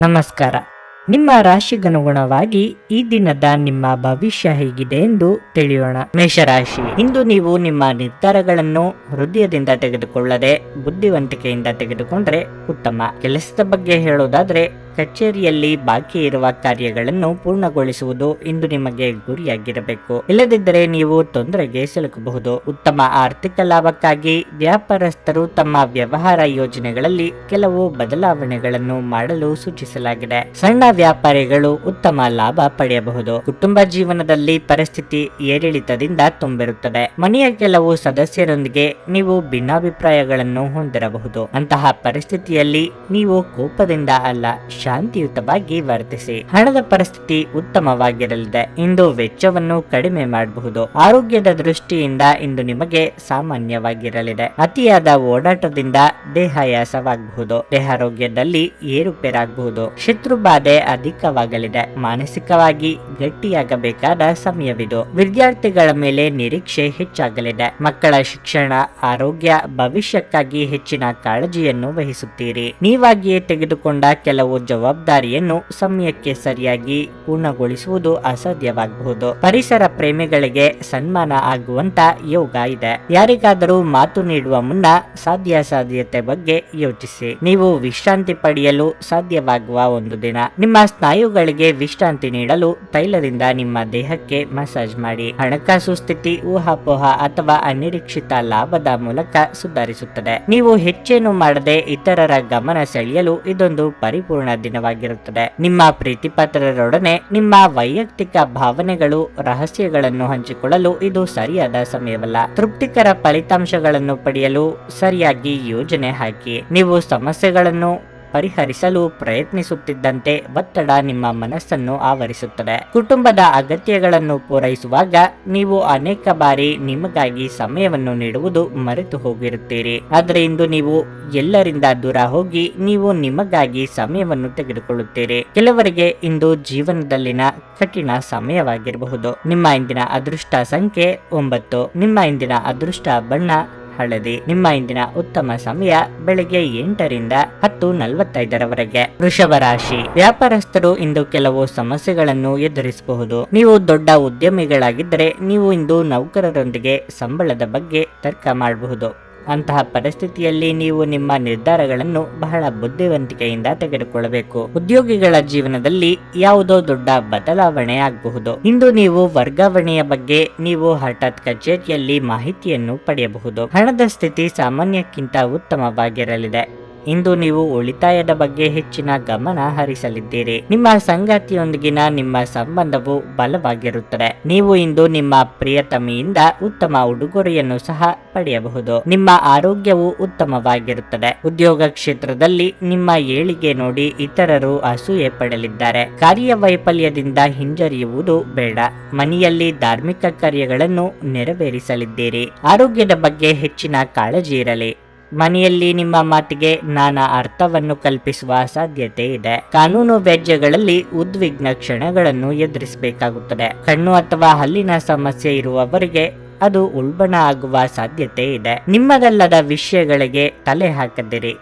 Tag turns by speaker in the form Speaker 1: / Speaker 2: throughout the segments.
Speaker 1: ನಮಸ್ಕಾರ. ನಿಮ್ಮ ರಾಶಿಗನುಗುಣವಾಗಿ ಈ ದಿನದ ನಿಮ್ಮ ಭವಿಷ್ಯ ಹೇಗಿದೆ ಎಂದು ತಿಳಿಯೋಣ. ಮೇಷರಾಶಿ, ಇಂದು ನೀವು ನಿಮ್ಮ ನಿರ್ಧಾರಗಳನ್ನು ಹೃದಯದಿಂದ ತೆಗೆದುಕೊಳ್ಳದೆ ಬುದ್ಧಿವಂತಿಕೆಯಿಂದ ತೆಗೆದುಕೊಂಡ್ರೆ ಉತ್ತಮ. ಕೆಲಸದ ಬಗ್ಗೆ ಹೇಳೋದಾದ್ರೆ, ಕಚೇರಿಯಲ್ಲಿ ಬಾಕಿ ಇರುವ ಕಾರ್ಯಗಳನ್ನು ಪೂರ್ಣಗೊಳಿಸುವುದು ಇಂದು ನಿಮಗೆ ಗುರಿಯಾಗಿರಬೇಕು. ಇಲ್ಲದಿದ್ದರೆ ನೀವು ತೊಂದರೆಗೆ ಸಿಲುಕಬಹುದು. ಉತ್ತಮ ಆರ್ಥಿಕ ಲಾಭಕ್ಕಾಗಿ ವ್ಯಾಪಾರಸ್ಥರು ತಮ್ಮ ವ್ಯವಹಾರ ಯೋಜನೆಗಳಲ್ಲಿ ಕೆಲವು ಬದಲಾವಣೆಗಳನ್ನು ಮಾಡಲು ಸೂಚಿಸಲಾಗಿದೆ. ಸಣ್ಣ ವ್ಯಾಪಾರಿಗಳು ಉತ್ತಮ ಲಾಭ ಪಡೆಯಬಹುದು. ಕುಟುಂಬ ಜೀವನದಲ್ಲಿ ಪರಿಸ್ಥಿತಿ ಏರಿಳಿತದಿಂದ ತುಂಬಿರುತ್ತದೆ. ಮನೆಯ ಕೆಲವು ಸದಸ್ಯರೊಂದಿಗೆ ನೀವು ಭಿನ್ನಾಭಿಪ್ರಾಯಗಳನ್ನು ಹೊಂದಿರಬಹುದು. ಅಂತಹ ಪರಿಸ್ಥಿತಿಯಲ್ಲಿ ನೀವು ಕೋಪದಿಂದ ಅಲ್ಲ, ಶಾಂತಿಯುತವಾಗಿ ವರ್ತಿಸಿ. ಹಣದ ಪರಿಸ್ಥಿತಿ ಉತ್ತಮವಾಗಿರಲಿದೆ. ಇಂದು ವೆಚ್ಚವನ್ನು ಕಡಿಮೆ ಮಾಡಬಹುದು. ಆರೋಗ್ಯದ ದೃಷ್ಟಿಯಿಂದ ಇಂದು ನಿಮಗೆ ಸಾಮಾನ್ಯವಾಗಿರಲಿದೆ. ಅತಿಯಾದ ಓಡಾಟದಿಂದ ದೇಹಾಯಾಸವಾಗಬಹುದು. ದೇಹಾರೋಗ್ಯದಲ್ಲಿ ಏರುಪೇರಾಗಬಹುದು. ಶತ್ರು ಬಾಧೆ ಅಧಿಕವಾಗಲಿದೆ. ಮಾನಸಿಕವಾಗಿ ಗಟ್ಟಿಯಾಗಬೇಕಾದ ಸಮಯವಿದು. ವಿದ್ಯಾರ್ಥಿಗಳ ಮೇಲೆ ನಿರೀಕ್ಷೆ ಹೆಚ್ಚಾಗಲಿದೆ. ಮಕ್ಕಳ ಶಿಕ್ಷಣ, ಆರೋಗ್ಯ, ಭವಿಷ್ಯಕ್ಕಾಗಿ ಹೆಚ್ಚಿನ ಕಾಳಜಿಯನ್ನು ವಹಿಸುತ್ತೀರಿ. ನೀವಾಗಿಯೇ ತೆಗೆದುಕೊಂಡ ಕೆಲವು ಜವಾಬ್ದಾರಿಯನ್ನು ಸಮಯಕ್ಕೆ ಸರಿಯಾಗಿ ಪೂರ್ಣಗೊಳಿಸುವುದು ಅಸಾಧ್ಯವಾಗಬಹುದು. ಪರಿಸರ ಪ್ರೇಮಿಗಳಿಗೆ ಸನ್ಮಾನ ಆಗುವಂತ ಯೋಗ ಇದೆ. ಯಾರಿಗಾದರೂ ಮಾತು ನೀಡುವ ಮುನ್ನ ಸಾಧ್ಯತೆ ಬಗ್ಗೆ ಯೋಚಿಸಿ. ನೀವು ವಿಶ್ರಾಂತಿ ಪಡೆಯಲು ಸಾಧ್ಯವಾಗುವ ಒಂದು ದಿನ. ನಿಮ್ಮ ಸ್ನಾಯುಗಳಿಗೆ ವಿಶ್ರಾಂತಿ ನೀಡಲು ತೈಲದಿಂದ ನಿಮ್ಮ ದೇಹಕ್ಕೆ ಮಸಾಜ್ ಮಾಡಿ. ಹಣಕಾಸು ಸ್ಥಿತಿ ಊಹಾಪೋಹ ಅಥವಾ ಅನಿರೀಕ್ಷಿತ ಲಾಭದ ಮೂಲಕ ಸುಧಾರಿಸುತ್ತದೆ. ನೀವು ಹೆಚ್ಚೇನು ಮಾಡದೆ ಇತರರ ಗಮನ ಸೆಳೆಯಲು ಇದೊಂದು ಪರಿಪೂರ್ಣ ದಿನವಾಗಿರುತ್ತದೆ. ನಿಮ್ಮ ಪ್ರೀತಿಪಾತ್ರರೊಡನೆ ನಿಮ್ಮ ವೈಯಕ್ತಿಕ ಭಾವನೆಗಳು, ರಹಸ್ಯಗಳನ್ನು ಹಂಚಿಕೊಳ್ಳಲು ಇದು ಸರಿಯಾದ ಸಮಯವಲ್ಲ. ತೃಪ್ತಿಕರ ಫಲಿತಾಂಶಗಳನ್ನು ಪಡೆಯಲು ಸರಿಯಾಗಿ ಯೋಜನೆ ಹಾಕಿ. ನೀವು ಸಮಸ್ಯೆಗಳನ್ನು ಪರಿಹರಿಸಲು ಪ್ರಯತ್ನಿಸುತ್ತಿದ್ದಂತೆ ಒತ್ತಡ ನಿಮ್ಮ ಮನಸ್ಸನ್ನು ಆವರಿಸುತ್ತದೆ. ಕುಟುಂಬದ ಅಗತ್ಯಗಳನ್ನು ಪೂರೈಸುವಾಗ ನೀವು ಅನೇಕ ಬಾರಿ ನಿಮಗಾಗಿ ಸಮಯವನ್ನು ನೀಡುವುದು ಮರೆತು ಹೋಗಿರುತ್ತೀರಿ. ಆದರೆ ಇಂದು ನೀವು ಎಲ್ಲರಿಂದ ದೂರ ಹೋಗಿ ನೀವು ನಿಮಗಾಗಿ ಸಮಯವನ್ನು ತೆಗೆದುಕೊಳ್ಳುತ್ತೀರಿ. ಕೆಲವರಿಗೆ ಇಂದು ಜೀವನದಲ್ಲಿನ ಕಠಿಣ ಸಮಯವಾಗಿರಬಹುದು. ನಿಮ್ಮ ಇಂದಿನ ಅದೃಷ್ಟ ಸಂಖ್ಯೆ 9. ನಿಮ್ಮ ಇಂದಿನ ಅದೃಷ್ಟ ಬಣ್ಣ ಹಳದಿ. ನಿಮ್ಮ ಇಂದಿನ ಉತ್ತಮ ಸಮಯ ಬೆಳಗ್ಗೆ 8 ರಿಂದ 10:45 ವೃಷಭ ರಾಶಿ, ವ್ಯಾಪಾರಸ್ಥರು ಇಂದು ಕೆಲವು ಸಮಸ್ಯೆಗಳನ್ನು ಎದುರಿಸಬಹುದು. ನೀವು ದೊಡ್ಡ ಉದ್ಯಮಿಗಳಾಗಿದ್ದರೆ ನೀವು ಇಂದು ನೌಕರರೊಂದಿಗೆ ಸಂಬಳದ ಬಗ್ಗೆ ತರ್ಕ ಮಾಡಬಹುದು. ಅಂತಹ ಪರಿಸ್ಥಿತಿಯಲ್ಲಿ ನೀವು ನಿಮ್ಮ ನಿರ್ಧಾರಗಳನ್ನು ಬಹಳ ಬುದ್ಧಿವಂತಿಕೆಯಿಂದ ತೆಗೆದುಕೊಳ್ಳಬೇಕು. ಉದ್ಯೋಗಿಗಳ ಜೀವನದಲ್ಲಿ ಯಾವುದೋ ದೊಡ್ಡ ಬದಲಾವಣೆ ಆಗಬಹುದು. ಇಂದು ನೀವು ವರ್ಗಾವಣೆಯ ಬಗ್ಗೆ ನೀವು ಹಠಾತ್ ಕಚೇರಿಯಲ್ಲಿ ಮಾಹಿತಿಯನ್ನು ಪಡೆಯಬಹುದು. ಹಣದ ಸ್ಥಿತಿ ಸಾಮಾನ್ಯಕ್ಕಿಂತ ಉತ್ತಮವಾಗಿರಲಿದೆ. ಇಂದು ನೀವು ಉಳಿತಾಯದ ಬಗ್ಗೆ ಹೆಚ್ಚಿನ ಗಮನ ಹರಿಸಲಿದ್ದೀರಿ. ನಿಮ್ಮ ಸಂಗಾತಿಯೊಂದಿಗಿನ ನಿಮ್ಮ ಸಂಬಂಧವು ಬಲವಾಗಿರುತ್ತದೆ. ನೀವು ಇಂದು ನಿಮ್ಮ ಪ್ರಿಯತಮಿಯಿಂದ ಉತ್ತಮ ಉಡುಗೊರೆಯನ್ನು ಸಹ ಪಡೆಯಬಹುದು. ನಿಮ್ಮ ಆರೋಗ್ಯವು ಉತ್ತಮವಾಗಿರುತ್ತದೆ. ಉದ್ಯೋಗ ಕ್ಷೇತ್ರದಲ್ಲಿ ನಿಮ್ಮ ಏಳಿಗೆ ನೋಡಿ ಇತರರು ಅಸೂಯೆ ಪಡಲಿದ್ದಾರೆ. ಕಾರ್ಯವೈಫಲ್ಯದಿಂದ ಹಿಂಜರಿಯುವುದು ಬೇಡ. ಮನೆಯಲ್ಲಿ ಧಾರ್ಮಿಕ ಕಾರ್ಯಗಳನ್ನು ನೆರವೇರಿಸಲಿದ್ದೀರಿ. ಆರೋಗ್ಯದ ಬಗ್ಗೆ ಹೆಚ್ಚಿನ ಕಾಳಜಿ ಇರಲಿ. ಮನೆಯಲ್ಲಿ ನಿಮ್ಮ ಮಾತಿಗೆ ನಾನಾ ಅರ್ಥವನ್ನು ಕಲ್ಪಿಸುವ ಸಾಧ್ಯತೆ ಇದೆ. ಕಾನೂನು ವ್ಯಾಜ್ಯಗಳಲ್ಲಿ ಉದ್ವಿಗ್ನ ಕ್ಷಣಗಳನ್ನು ಎದುರಿಸಬೇಕಾಗುತ್ತದೆ. ಕಣ್ಣು ಅಥವಾ ಹಲ್ಲಿನ ಸಮಸ್ಯೆ ಇರುವವರಿಗೆ ಅದು ಉಲ್ಬಣ ಆಗುವ ಸಾಧ್ಯತೆ ಇದೆ. ನಿಮ್ಮದಲ್ಲದ ವಿಷಯಗಳಿಗೆ ತಲೆ ಹಾಕದಿರಿ.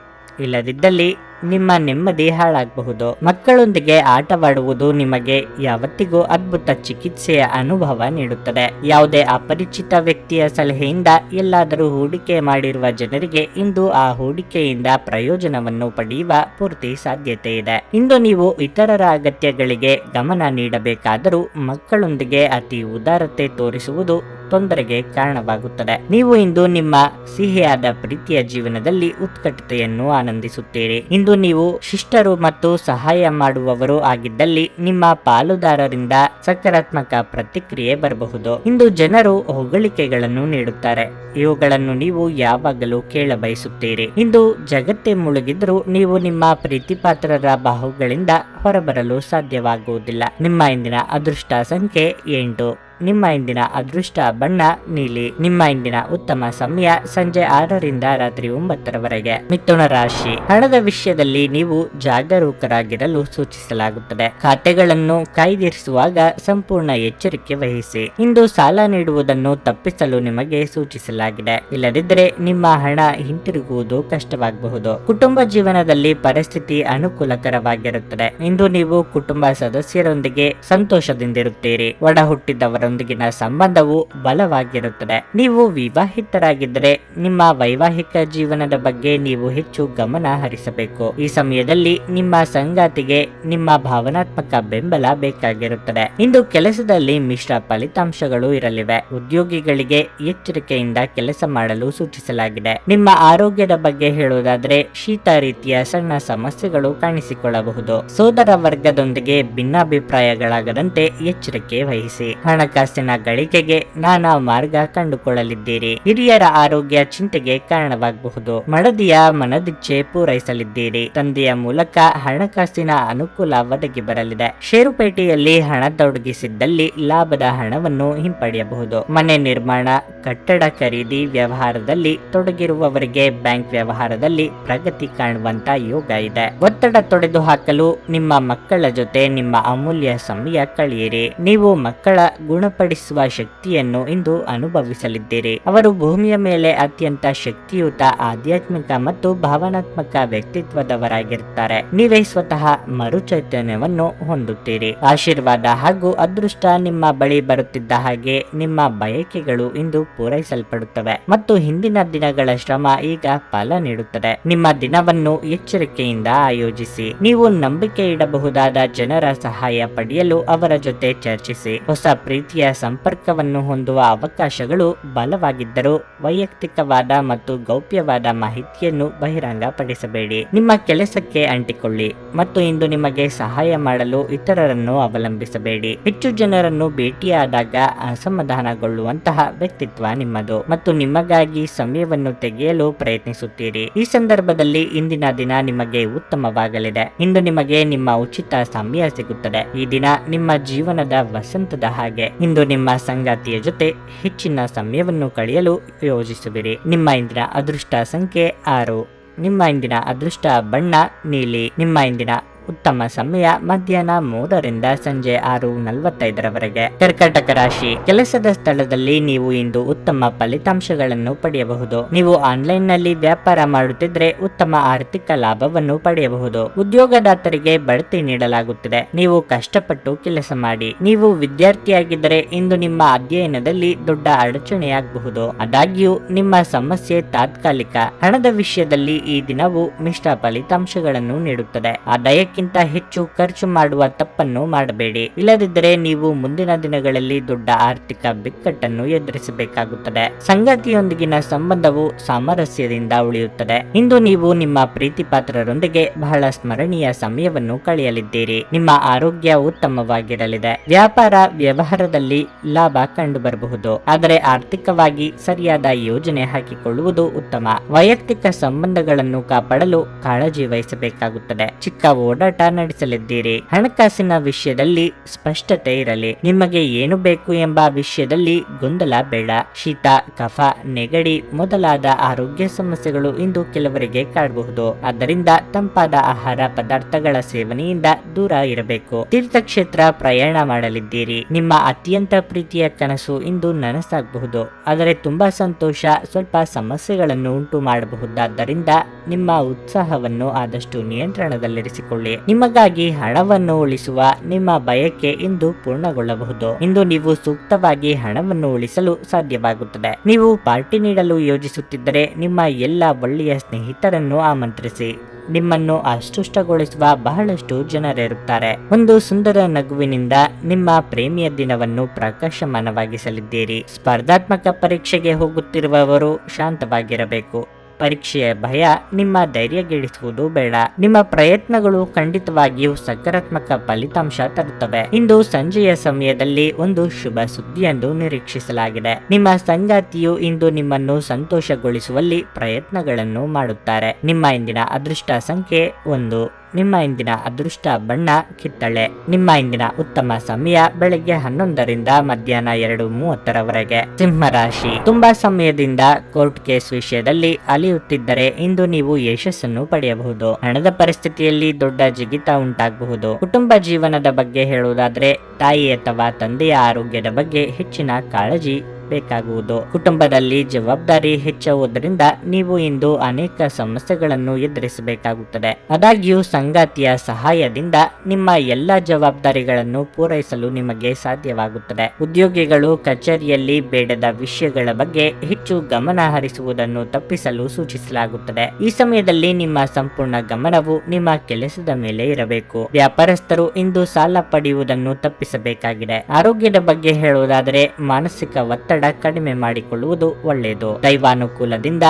Speaker 1: ಇಲ್ಲದಿದ್ದಲ್ಲಿ ನಿಮ್ಮ ನೆಮ್ಮದಿ ಹಾಳಾಗಬಹುದು. ಮಕ್ಕಳೊಂದಿಗೆ ಆಟವಾಡುವುದು ನಿಮಗೆ ಯಾವತ್ತಿಗೂ ಅದ್ಭುತ ಚಿಕಿತ್ಸೆಯ ಅನುಭವ ನೀಡುತ್ತದೆ. ಯಾವುದೇ ಅಪರಿಚಿತ ವ್ಯಕ್ತಿಯ ಸಲಹೆಯಿಂದ ಎಲ್ಲಾದರೂ ಹೂಡಿಕೆ ಮಾಡಿರುವ ಜನರಿಗೆ ಇಂದು ಆ ಹೂಡಿಕೆಯಿಂದ ಪ್ರಯೋಜನವನ್ನು ಪಡೆಯುವ ಪೂರ್ತಿ ಸಾಧ್ಯತೆ ಇದೆ. ಇಂದು ನೀವು ಇತರರ ಅಗತ್ಯಗಳಿಗೆ ಗಮನ ನೀಡಬೇಕಾದರೂ ಮಕ್ಕಳೊಂದಿಗೆ ಅತಿ ಉದಾರತೆ ತೋರಿಸುವುದು ತೊಂದರೆಗೆ ಕಾರಣವಾಗುತ್ತದೆ. ನೀವು ಇಂದು ನಿಮ್ಮ ಸಿಹಿಯಾದ ಪ್ರೀತಿಯ ಜೀವನದಲ್ಲಿ ಉತ್ಕಟತೆಯನ್ನು ಆನಂದಿಸುತ್ತೀರಿ. ಇಂದು ನೀವು ಶಿಷ್ಟರು ಮತ್ತು ಸಹಾಯ ಮಾಡುವವರು ಆಗಿದ್ದಲ್ಲಿ ನಿಮ್ಮ ಪಾಲುದಾರರಿಂದ ಸಕಾರಾತ್ಮಕ ಪ್ರತಿಕ್ರಿಯೆ ಬರಬಹುದು. ಇಂದು ಜನರು ಹೊಗಳಿಕೆಗಳನ್ನು ನೀಡುತ್ತಾರೆ. ಇವುಗಳನ್ನು ನೀವು ಯಾವಾಗಲೂ ಕೇಳಬಯಸುತ್ತೀರಿ. ಇಂದು ಜಗತ್ತೇ ಮುಳುಗಿದ್ರೂ ನೀವು ನಿಮ್ಮ ಪ್ರೀತಿಪಾತ್ರರ ಬಾಹುಗಳಿಂದ ಹೊರಬರಲು ಸಾಧ್ಯವಾಗುವುದಿಲ್ಲ. ನಿಮ್ಮ ಇಂದಿನ ಅದೃಷ್ಟ ಸಂಖ್ಯೆ 8. ನಿಮ್ಮ ಇಂದಿನ ಅದೃಷ್ಟ ಬಣ್ಣ ನೀಲಿ. ನಿಮ್ಮ ಇಂದಿನ ಉತ್ತಮ ಸಮಯ ಸಂಜೆ 6ರಿಂದ ರಾತ್ರಿ 9ರವರೆಗೆ. ಮಿಥುನ ರಾಶಿ, ಹಣದ ವಿಷಯದಲ್ಲಿ ನೀವು ಜಾಗರೂಕರಾಗಿರಲು ಸೂಚಿಸಲಾಗುತ್ತದೆ. ಖಾತೆಗಳನ್ನು ಕಾಯ್ದಿರಿಸುವಾಗ ಸಂಪೂರ್ಣ ಎಚ್ಚರಿಕೆ ವಹಿಸಿ. ಇಂದು ಸಾಲ ನೀಡುವುದನ್ನು ತಪ್ಪಿಸಲು ನಿಮಗೆ ಸೂಚಿಸಲಾಗಿದೆ. ಇಲ್ಲದಿದ್ದರೆ ನಿಮ್ಮ ಹಣ ಹಿಂತಿರುಗುವುದು ಕಷ್ಟವಾಗಬಹುದು. ಕುಟುಂಬ ಜೀವನದಲ್ಲಿ ಪರಿಸ್ಥಿತಿ ಅನುಕೂಲಕರವಾಗಿರುತ್ತದೆ. ಇಂದು ನೀವು ಕುಟುಂಬ ಸದಸ್ಯರೊಂದಿಗೆ ಸಂತೋಷದಿಂದಿರುತ್ತೀರಿ. ಒಡ ಹುಟ್ಟಿದವರೊಂದಿಗಿನ ಸಂಬಂಧವು ಬಲವಾಗಿರುತ್ತದೆ. ನೀವು ವಿವಾಹಿತರಾಗಿದ್ದರೆ ನಿಮ್ಮ ವೈವಾಹಿಕ ಜೀವನದ ಬಗ್ಗೆ ನೀವು ಹೆಚ್ಚು ಗಮನ ಹರಿಸಬೇಕು. ಈ ಸಮಯದಲ್ಲಿ ನಿಮ್ಮ ಸಂಗಾತಿಗೆ ನಿಮ್ಮ ಭಾವನಾತ್ಮಕ ಬೆಂಬಲ ಬೇಕಾಗಿರುತ್ತದೆ. ಇಂದು ಕೆಲಸದಲ್ಲಿ ಮಿಶ್ರ ಫಲಿತಾಂಶಗಳು ಇರಲಿವೆ. ಉದ್ಯೋಗಿಗಳಿಗೆ ಎಚ್ಚರಿಕೆಯಿಂದ ಕೆಲಸ ಮಾಡಲು ಸೂಚಿಸಲಾಗಿದೆ. ನಿಮ್ಮ ಆರೋಗ್ಯದ ಬಗ್ಗೆ ಹೇಳುವುದಾದರೆ ಶೀತ ರೀತಿಯ ಸಣ್ಣ ಸಮಸ್ಯೆಗಳು ಕಾಣಿಸಿಕೊಳ್ಳಬಹುದು. ಸೋದರ ವರ್ಗದೊಂದಿಗೆ ಭಿನ್ನಾಭಿಪ್ರಾಯಗಳಾಗದಂತೆ ಎಚ್ಚರಿಕೆ ವಹಿಸಿ. ಹಣಕಾಸಿನ ಗಳಿಕೆಗೆ ನಾನಾ ಮಾರ್ಗ ಕಂಡುಕೊಳ್ಳಲಿದ್ದೀರಿ. ಹಿರಿಯರ ಆರೋಗ್ಯ ಚಿಂತೆಗೆ ಕಾರಣವಾಗಬಹುದು. ಮಡದಿಯ ಮನದಿಚ್ಛೆ ಪೂರೈಸಲಿದ್ದೀರಿ. ತಂದೆಯ ಮೂಲಕ ಹಣಕಾಸಿನ ಅನುಕೂಲ ಒದಗಿ ಬರಲಿದೆ. ಷೇರುಪೇಟೆಯಲ್ಲಿ ಹಣ ತೊಡಗಿಸಿದ್ದಲ್ಲಿ ಲಾಭದ ಹಣವನ್ನು ಹಿಂಪಡೆಯಬಹುದು. ಮನೆ ನಿರ್ಮಾಣ, ಕಟ್ಟಡ ಖರೀದಿ ವ್ಯವಹಾರದಲ್ಲಿ ತೊಡಗಿರುವವರಿಗೆ ಬ್ಯಾಂಕ್ ವ್ಯವಹಾರದಲ್ಲಿ ಪ್ರಗತಿ ಕಾಣುವಂತ ಯೋಗ ಇದೆ. ಒತ್ತಡ ತೊಡೆದು ಹಾಕಲು ನಿಮ್ಮ ಮಕ್ಕಳ ಜೊತೆ ನಿಮ್ಮ ಅಮೂಲ್ಯ ಸಮಯ ಕಳೆಯಿರಿ. ನೀವು ಮಕ್ಕಳ ಗುಣಪಡಿಸುವ ಶಕ್ತಿಯನ್ನು ಇಂದು ಅನುಭವಿಸಲಿದ್ದೀರಿ. ಅವರು ಭೂಮಿಯ ಮೇಲೆ ಅತ್ಯಂತ ಶಕ್ತಿಯುತ ಆಧ್ಯಾತ್ಮಿಕ ಮತ್ತು ಭಾವನಾತ್ಮಕ ವ್ಯಕ್ತಿತ್ವದವರಾಗಿರುತ್ತಾರೆ. ನೀವೇ ಸ್ವತಃ ಮರುಚೈತನ್ಯವನ್ನು ಹೊಂದುತ್ತೀರಿ. ಆಶೀರ್ವಾದ ಹಾಗೂ ಅದೃಷ್ಟ ನಿಮ್ಮ ಬಳಿ ಬರುತ್ತಿದ್ದ ಹಾಗೆ ನಿಮ್ಮ ಬಯಕೆಗಳು ಇಂದು ಪೂರೈಸಲ್ಪಡುತ್ತವೆ ಮತ್ತು ಹಿಂದಿನ ದಿನಗಳ ಶ್ರಮ ಈಗ ಫಲ ನೀಡುತ್ತದೆ. ನಿಮ್ಮ ದಿನವನ್ನು ಎಚ್ಚರಿಕೆಯಿಂದ ಆಯೋಜಿಸಿ. ನೀವು ನಂಬಿಕೆ ಇಡಬಹುದಾದ ಜನರ ಸಹಾಯ ಪಡೆಯಲು ಅವರ ಜೊತೆ ಚರ್ಚಿಸಿ. ಹೊಸ ಪ್ರೀತಿಯ ಸಂಪರ್ಕವನ್ನು ಹೊಂದುವ ಅವಕಾಶಗಳು ಬಲವಾಗಿದ್ದರೂ ವೈಯಕ್ತಿಕವಾದ ಮತ್ತು ಗೌಪ್ಯವಾದ ಮಾಹಿತಿಯನ್ನು ಬಹಿರಂಗಪಡಿಸಬೇಡಿ. ನಿಮ್ಮ ಕೆಲಸಕ್ಕೆ ಅಂಟಿಕೊಳ್ಳಿ ಮತ್ತು ಇಂದು ನಿಮಗೆ ಸಹಾಯ ಮಾಡಲು ಇತರರನ್ನು ಅವಲಂಬಿಸಬೇಡಿ. ಹೆಚ್ಚು ಜನರನ್ನು ಭೇಟಿಯಾದಾಗ ಅಸಮಾಧಾನಗೊಳ್ಳುವಂತಹ ವ್ಯಕ್ತಿತ್ವ ನಿಮ್ಮದು ಮತ್ತು ನಿಮಗಾಗಿ ಸಮಯವನ್ನು ತೆಗೆಯಲು ಪ್ರಯತ್ನಿಸುತ್ತೀರಿ. ಈ ಸಂದರ್ಭದಲ್ಲಿ ಇಂದಿನ ದಿನ ನಿಮಗೆ ಉತ್ತಮವಾಗಲಿದೆ. ಇಂದು ನಿಮಗೆ ನಿಮ್ಮ ಉಚಿತ ಸಮಯ ಸಿಗುತ್ತದೆ. ಈ ದಿನ ನಿಮ್ಮ ಜೀವನದ ವಸಂತದ ಹಾಗೆ. ಇಂದು ನಿಮ್ಮ ಸಂಗಾತಿಯ ಜೊತೆ ಹೆಚ್ಚಿನ ಸಮಯವನ್ನು ಕಳೆಯಲು ಯೋಜಿಸುವಿರಿ. ನಿಮ್ಮ ಇಂದಿನ ಅದೃಷ್ಟ ಸಂಖ್ಯೆ 6. ನಿಮ್ಮ ಇಂದಿನ ಅದೃಷ್ಟ ಬಣ್ಣ ನೀಲಿ. ನಿಮ್ಮ ಇಂದಿನ ಉತ್ತಮ ಸಮಯ ಮಧ್ಯಾಹ್ನ 3ರಿಂದ ಸಂಜೆ 6:45ರವರೆಗೆ. ಕರ್ಕಾಟಕ ರಾಶಿ, ಕೆಲಸದ ಸ್ಥಳದಲ್ಲಿ ನೀವು ಇಂದು ಉತ್ತಮ ಫಲಿತಾಂಶಗಳನ್ನು ಪಡೆಯಬಹುದು. ನೀವು ಆನ್ಲೈನ್ ನಲ್ಲಿ ವ್ಯಾಪಾರ ಮಾಡುತ್ತಿದ್ರೆ ಉತ್ತಮ ಆರ್ಥಿಕ ಲಾಭವನ್ನು ಪಡೆಯಬಹುದು. ಉದ್ಯೋಗದಾತರಿಗೆ ಬಡ್ತಿ ನೀಡಲಾಗುತ್ತಿದೆ. ನೀವು ಕಷ್ಟಪಟ್ಟು ಕೆಲಸ ಮಾಡಿ. ನೀವು ವಿದ್ಯಾರ್ಥಿಯಾಗಿದ್ದರೆ ಇಂದು ನಿಮ್ಮ ಅಧ್ಯಯನದಲ್ಲಿ ದೊಡ್ಡ ಅಡಚಣೆಯಾಗಬಹುದು. ಆದಾಗ್ಯೂ ನಿಮ್ಮ ಸಮಸ್ಯೆ ತಾತ್ಕಾಲಿಕ. ಹಣದ ವಿಷಯದಲ್ಲಿ ಈ ದಿನವು ಮಿಶ್ರ ಫಲಿತಾಂಶಗಳನ್ನು ನೀಡುತ್ತದೆ. ಆದಾಯಕ್ಕಿಂತ ಹೆಚ್ಚು ಖರ್ಚು ಮಾಡುವ ತಪ್ಪನ್ನು ಮಾಡಬೇಡಿ. ಇಲ್ಲದಿದ್ದರೆ ನೀವು ಮುಂದಿನ ದಿನಗಳಲ್ಲಿ ದೊಡ್ಡ ಆರ್ಥಿಕ ಬಿಕ್ಕಟ್ಟನ್ನು ಎದುರಿಸಬೇಕಾಗುತ್ತದೆ. ಸಂಗಾತಿಯೊಂದಿಗಿನ ಸಂಬಂಧವು ಸಾಮರಸ್ಯದಿಂದ ಉಳಿಯುತ್ತದೆ. ಇಂದು ನೀವು ನಿಮ್ಮ ಪ್ರೀತಿ ಪಾತ್ರರೊಂದಿಗೆ ಬಹಳ ಸ್ಮರಣೀಯ ಸಮಯವನ್ನು ಕಳೆಯಲಿದ್ದೀರಿ. ನಿಮ್ಮ ಆರೋಗ್ಯ ಉತ್ತಮವಾಗಿರಲಿದೆ. ವ್ಯಾಪಾರ ವ್ಯವಹಾರದಲ್ಲಿ ಲಾಭ ಕಂಡು ಬರಬಹುದು. ಆದರೆ ಆರ್ಥಿಕವಾಗಿ ಸರಿಯಾದ ಯೋಜನೆ ಹಾಕಿಕೊಳ್ಳುವುದು ಉತ್ತಮ. ವೈಯಕ್ತಿಕ ಸಂಬಂಧಗಳನ್ನು ಕಾಪಾಡಲು ಕಾಳಜಿ ವಹಿಸಬೇಕಾಗುತ್ತದೆ. ಚಿಕ್ಕ ಓಡಾಟ ನಡೆಸಲಿದ್ದೀರಿ. ಹಣಕಾಸಿನ ವಿಷಯದಲ್ಲಿ ಸ್ಪಷ್ಟತೆ ಇರಲಿ. ನಿಮಗೆ ಏನು ಬೇಕು ಎಂಬ ವಿಷಯದಲ್ಲಿ ಗೊಂದಲ ಬೇಡ. ಶೀತ, ಕಫ, ನೆಗಡಿ ಮೊದಲಾದ ಆರೋಗ್ಯ ಸಮಸ್ಯೆಗಳು ಇಂದು ಕೆಲವರಿಗೆ ಕಾಡಬಹುದು. ಆದ್ದರಿಂದ ತಂಪಾದ ಆಹಾರ ಪದಾರ್ಥಗಳ ಸೇವನೆಯಿಂದ ದೂರ ಇರಬೇಕು. ತೀರ್ಥಕ್ಷೇತ್ರ ಪ್ರಯಾಣ ಮಾಡಲಿದ್ದೀರಿ. ನಿಮ್ಮ ಅತ್ಯಂತ ಪ್ರೀತಿಯ ಕನಸು ಇಂದು ನನಸಾಗಬಹುದು. ಆದರೆ ತುಂಬಾ ಸಂತೋಷ ಸ್ವಲ್ಪ ಸಮಸ್ಯೆಗಳನ್ನು ಉಂಟು ಮಾಡಬಹುದಾದ್ದರಿಂದ ನಿಮ್ಮ ಉತ್ಸಾಹವನ್ನು ಆದಷ್ಟು ನಿಯಂತ್ರಣದಲ್ಲಿರಿಸಿಕೊಳ್ಳಿ. ನಿಮಗಾಗಿ ಹಣವನ್ನು ಉಳಿಸುವ ನಿಮ್ಮ ಬಯಕೆ ಇಂದು ಪೂರ್ಣಗೊಳ್ಳಬಹುದು. ಇಂದು ನೀವು ಸೂಕ್ತವಾಗಿ ಹಣವನ್ನು ಉಳಿಸಲು ಸಾಧ್ಯವಾಗುತ್ತದೆ. ನೀವು ಪಾರ್ಟಿ ನೀಡಲು ಯೋಜಿಸುತ್ತಿದ್ದರೆ ನಿಮ್ಮ ಎಲ್ಲ ಒಳ್ಳೆಯ ಸ್ನೇಹಿತರನ್ನು ಆಮಂತ್ರಿಸಿ. ನಿಮ್ಮನ್ನು ಅಸ್ಪಷ್ಟಗೊಳಿಸುವ ಬಹಳಷ್ಟು ಜನರಿರುತ್ತಾರೆ. ಒಂದು ಸುಂದರ ನಗುವಿನಿಂದ ನಿಮ್ಮ ಪ್ರೇಮಿಯ ದಿನವನ್ನು ಪ್ರಕಾಶಮಾನವಾಗಿಸಲಿದ್ದೀರಿ. ಸ್ಪರ್ಧಾತ್ಮಕ ಪರೀಕ್ಷೆಗೆ ಹೋಗುತ್ತಿರುವವರು ಶಾಂತವಾಗಿರಬೇಕು. ಪರೀಕ್ಷೆಯ ಭಯ ನಿಮ್ಮ ಧೈರ್ಯಗೆಡಿಸುವುದು ಬೇಡ. ನಿಮ್ಮ ಪ್ರಯತ್ನಗಳು ಖಂಡಿತವಾಗಿಯೂ ಸಕಾರಾತ್ಮಕ ಫಲಿತಾಂಶ ತರುತ್ತವೆ. ಇಂದು ಸಂಜೆಯ ಸಮಯದಲ್ಲಿ ಒಂದು ಶುಭ ಸುದ್ದಿಯನ್ನು ನಿರೀಕ್ಷಿಸಲಾಗಿದೆ. ನಿಮ್ಮ ಸಂಗಾತಿಯು ಇಂದು ನಿಮ್ಮನ್ನು ಸಂತೋಷಗೊಳಿಸುವಲ್ಲಿ ಪ್ರಯತ್ನಗಳನ್ನು ಮಾಡುತ್ತಾರೆ. ನಿಮ್ಮ ಇಂದಿನ ಅದೃಷ್ಟ ಸಂಖ್ಯೆ 1. ನಿಮ್ಮ ಇಂದಿನ ಅದೃಷ್ಟ ಬಣ್ಣ ಕಿತ್ತಳೆ. ನಿಮ್ಮ ಇಂದಿನ ಉತ್ತಮ ಸಮಯ ಬೆಳಗ್ಗೆ 11ರಿಂದ ಮಧ್ಯಾಹ್ನ 2:30ರವರೆಗೆ. ಸಿಂಹ ರಾಶಿ, ತುಂಬಾ ಸಮಯದಿಂದ ಕೋರ್ಟ್ ಕೇಸ್ ವಿಷಯದಲ್ಲಿ ಅಲಿಯುತ್ತಿದ್ದರೆ ಇಂದು ನೀವು ಯಶಸ್ಸನ್ನು ಪಡೆಯಬಹುದು. ಹಣದ ಪರಿಸ್ಥಿತಿಯಲ್ಲಿ ದೊಡ್ಡ ಜಿಗಿತ ಉಂಟಾಗಬಹುದು. ಕುಟುಂಬ ಜೀವನದ ಬಗ್ಗೆ ಹೇಳುವುದಾದ್ರೆ ತಾಯಿ ಅಥವಾ ತಂದೆಯ ಆರೋಗ್ಯದ ಬಗ್ಗೆ ಹೆಚ್ಚಿನ ಕಾಳಜಿ ಬೇಕಾಗುವುದು. ಕುಟುಂಬದಲ್ಲಿ ಜವಾಬ್ದಾರಿ ಹೆಚ್ಚುವುದರಿಂದ ನೀವು ಇಂದು ಅನೇಕ ಸಮಸ್ಯೆಗಳನ್ನು ಎದುರಿಸಬೇಕಾಗುತ್ತದೆ. ಆದಾಗ್ಯೂ ಸಂಗಾತಿಯ ಸಹಾಯದಿಂದ ನಿಮ್ಮ ಎಲ್ಲ ಜವಾಬ್ದಾರಿಗಳನ್ನು ಪೂರೈಸಲು ನಿಮಗೆ ಸಾಧ್ಯವಾಗುತ್ತದೆ. ಉದ್ಯೋಗಿಗಳು ಕಚೇರಿಯಲ್ಲಿ ಬೇಡದ ವಿಷಯಗಳ ಬಗ್ಗೆ ಹೆಚ್ಚು ಗಮನ ಹರಿಸುವುದನ್ನು ತಪ್ಪಿಸಲು ಸೂಚಿಸಲಾಗುತ್ತದೆ. ಈ ಸಮಯದಲ್ಲಿ ನಿಮ್ಮ ಸಂಪೂರ್ಣ ಗಮನವು ನಿಮ್ಮ ಕೆಲಸದ ಮೇಲೆ ಇರಬೇಕು. ವ್ಯಾಪಾರಸ್ಥರು ಇಂದು ಸಾಲ ಪಡೆಯುವುದನ್ನು ತಪ್ಪಿಸಬೇಕಾಗಿದೆ. ಆರೋಗ್ಯದ ಬಗ್ಗೆ ಹೇಳುವುದಾದರೆ ಮಾನಸಿಕ ಒತ್ತಡ ಕಡಿಮೆ ಮಾಡಿಕೊಳ್ಳುವುದು ಒಳ್ಳೆಯದು. ದೈವಾನುಕೂಲದಿಂದ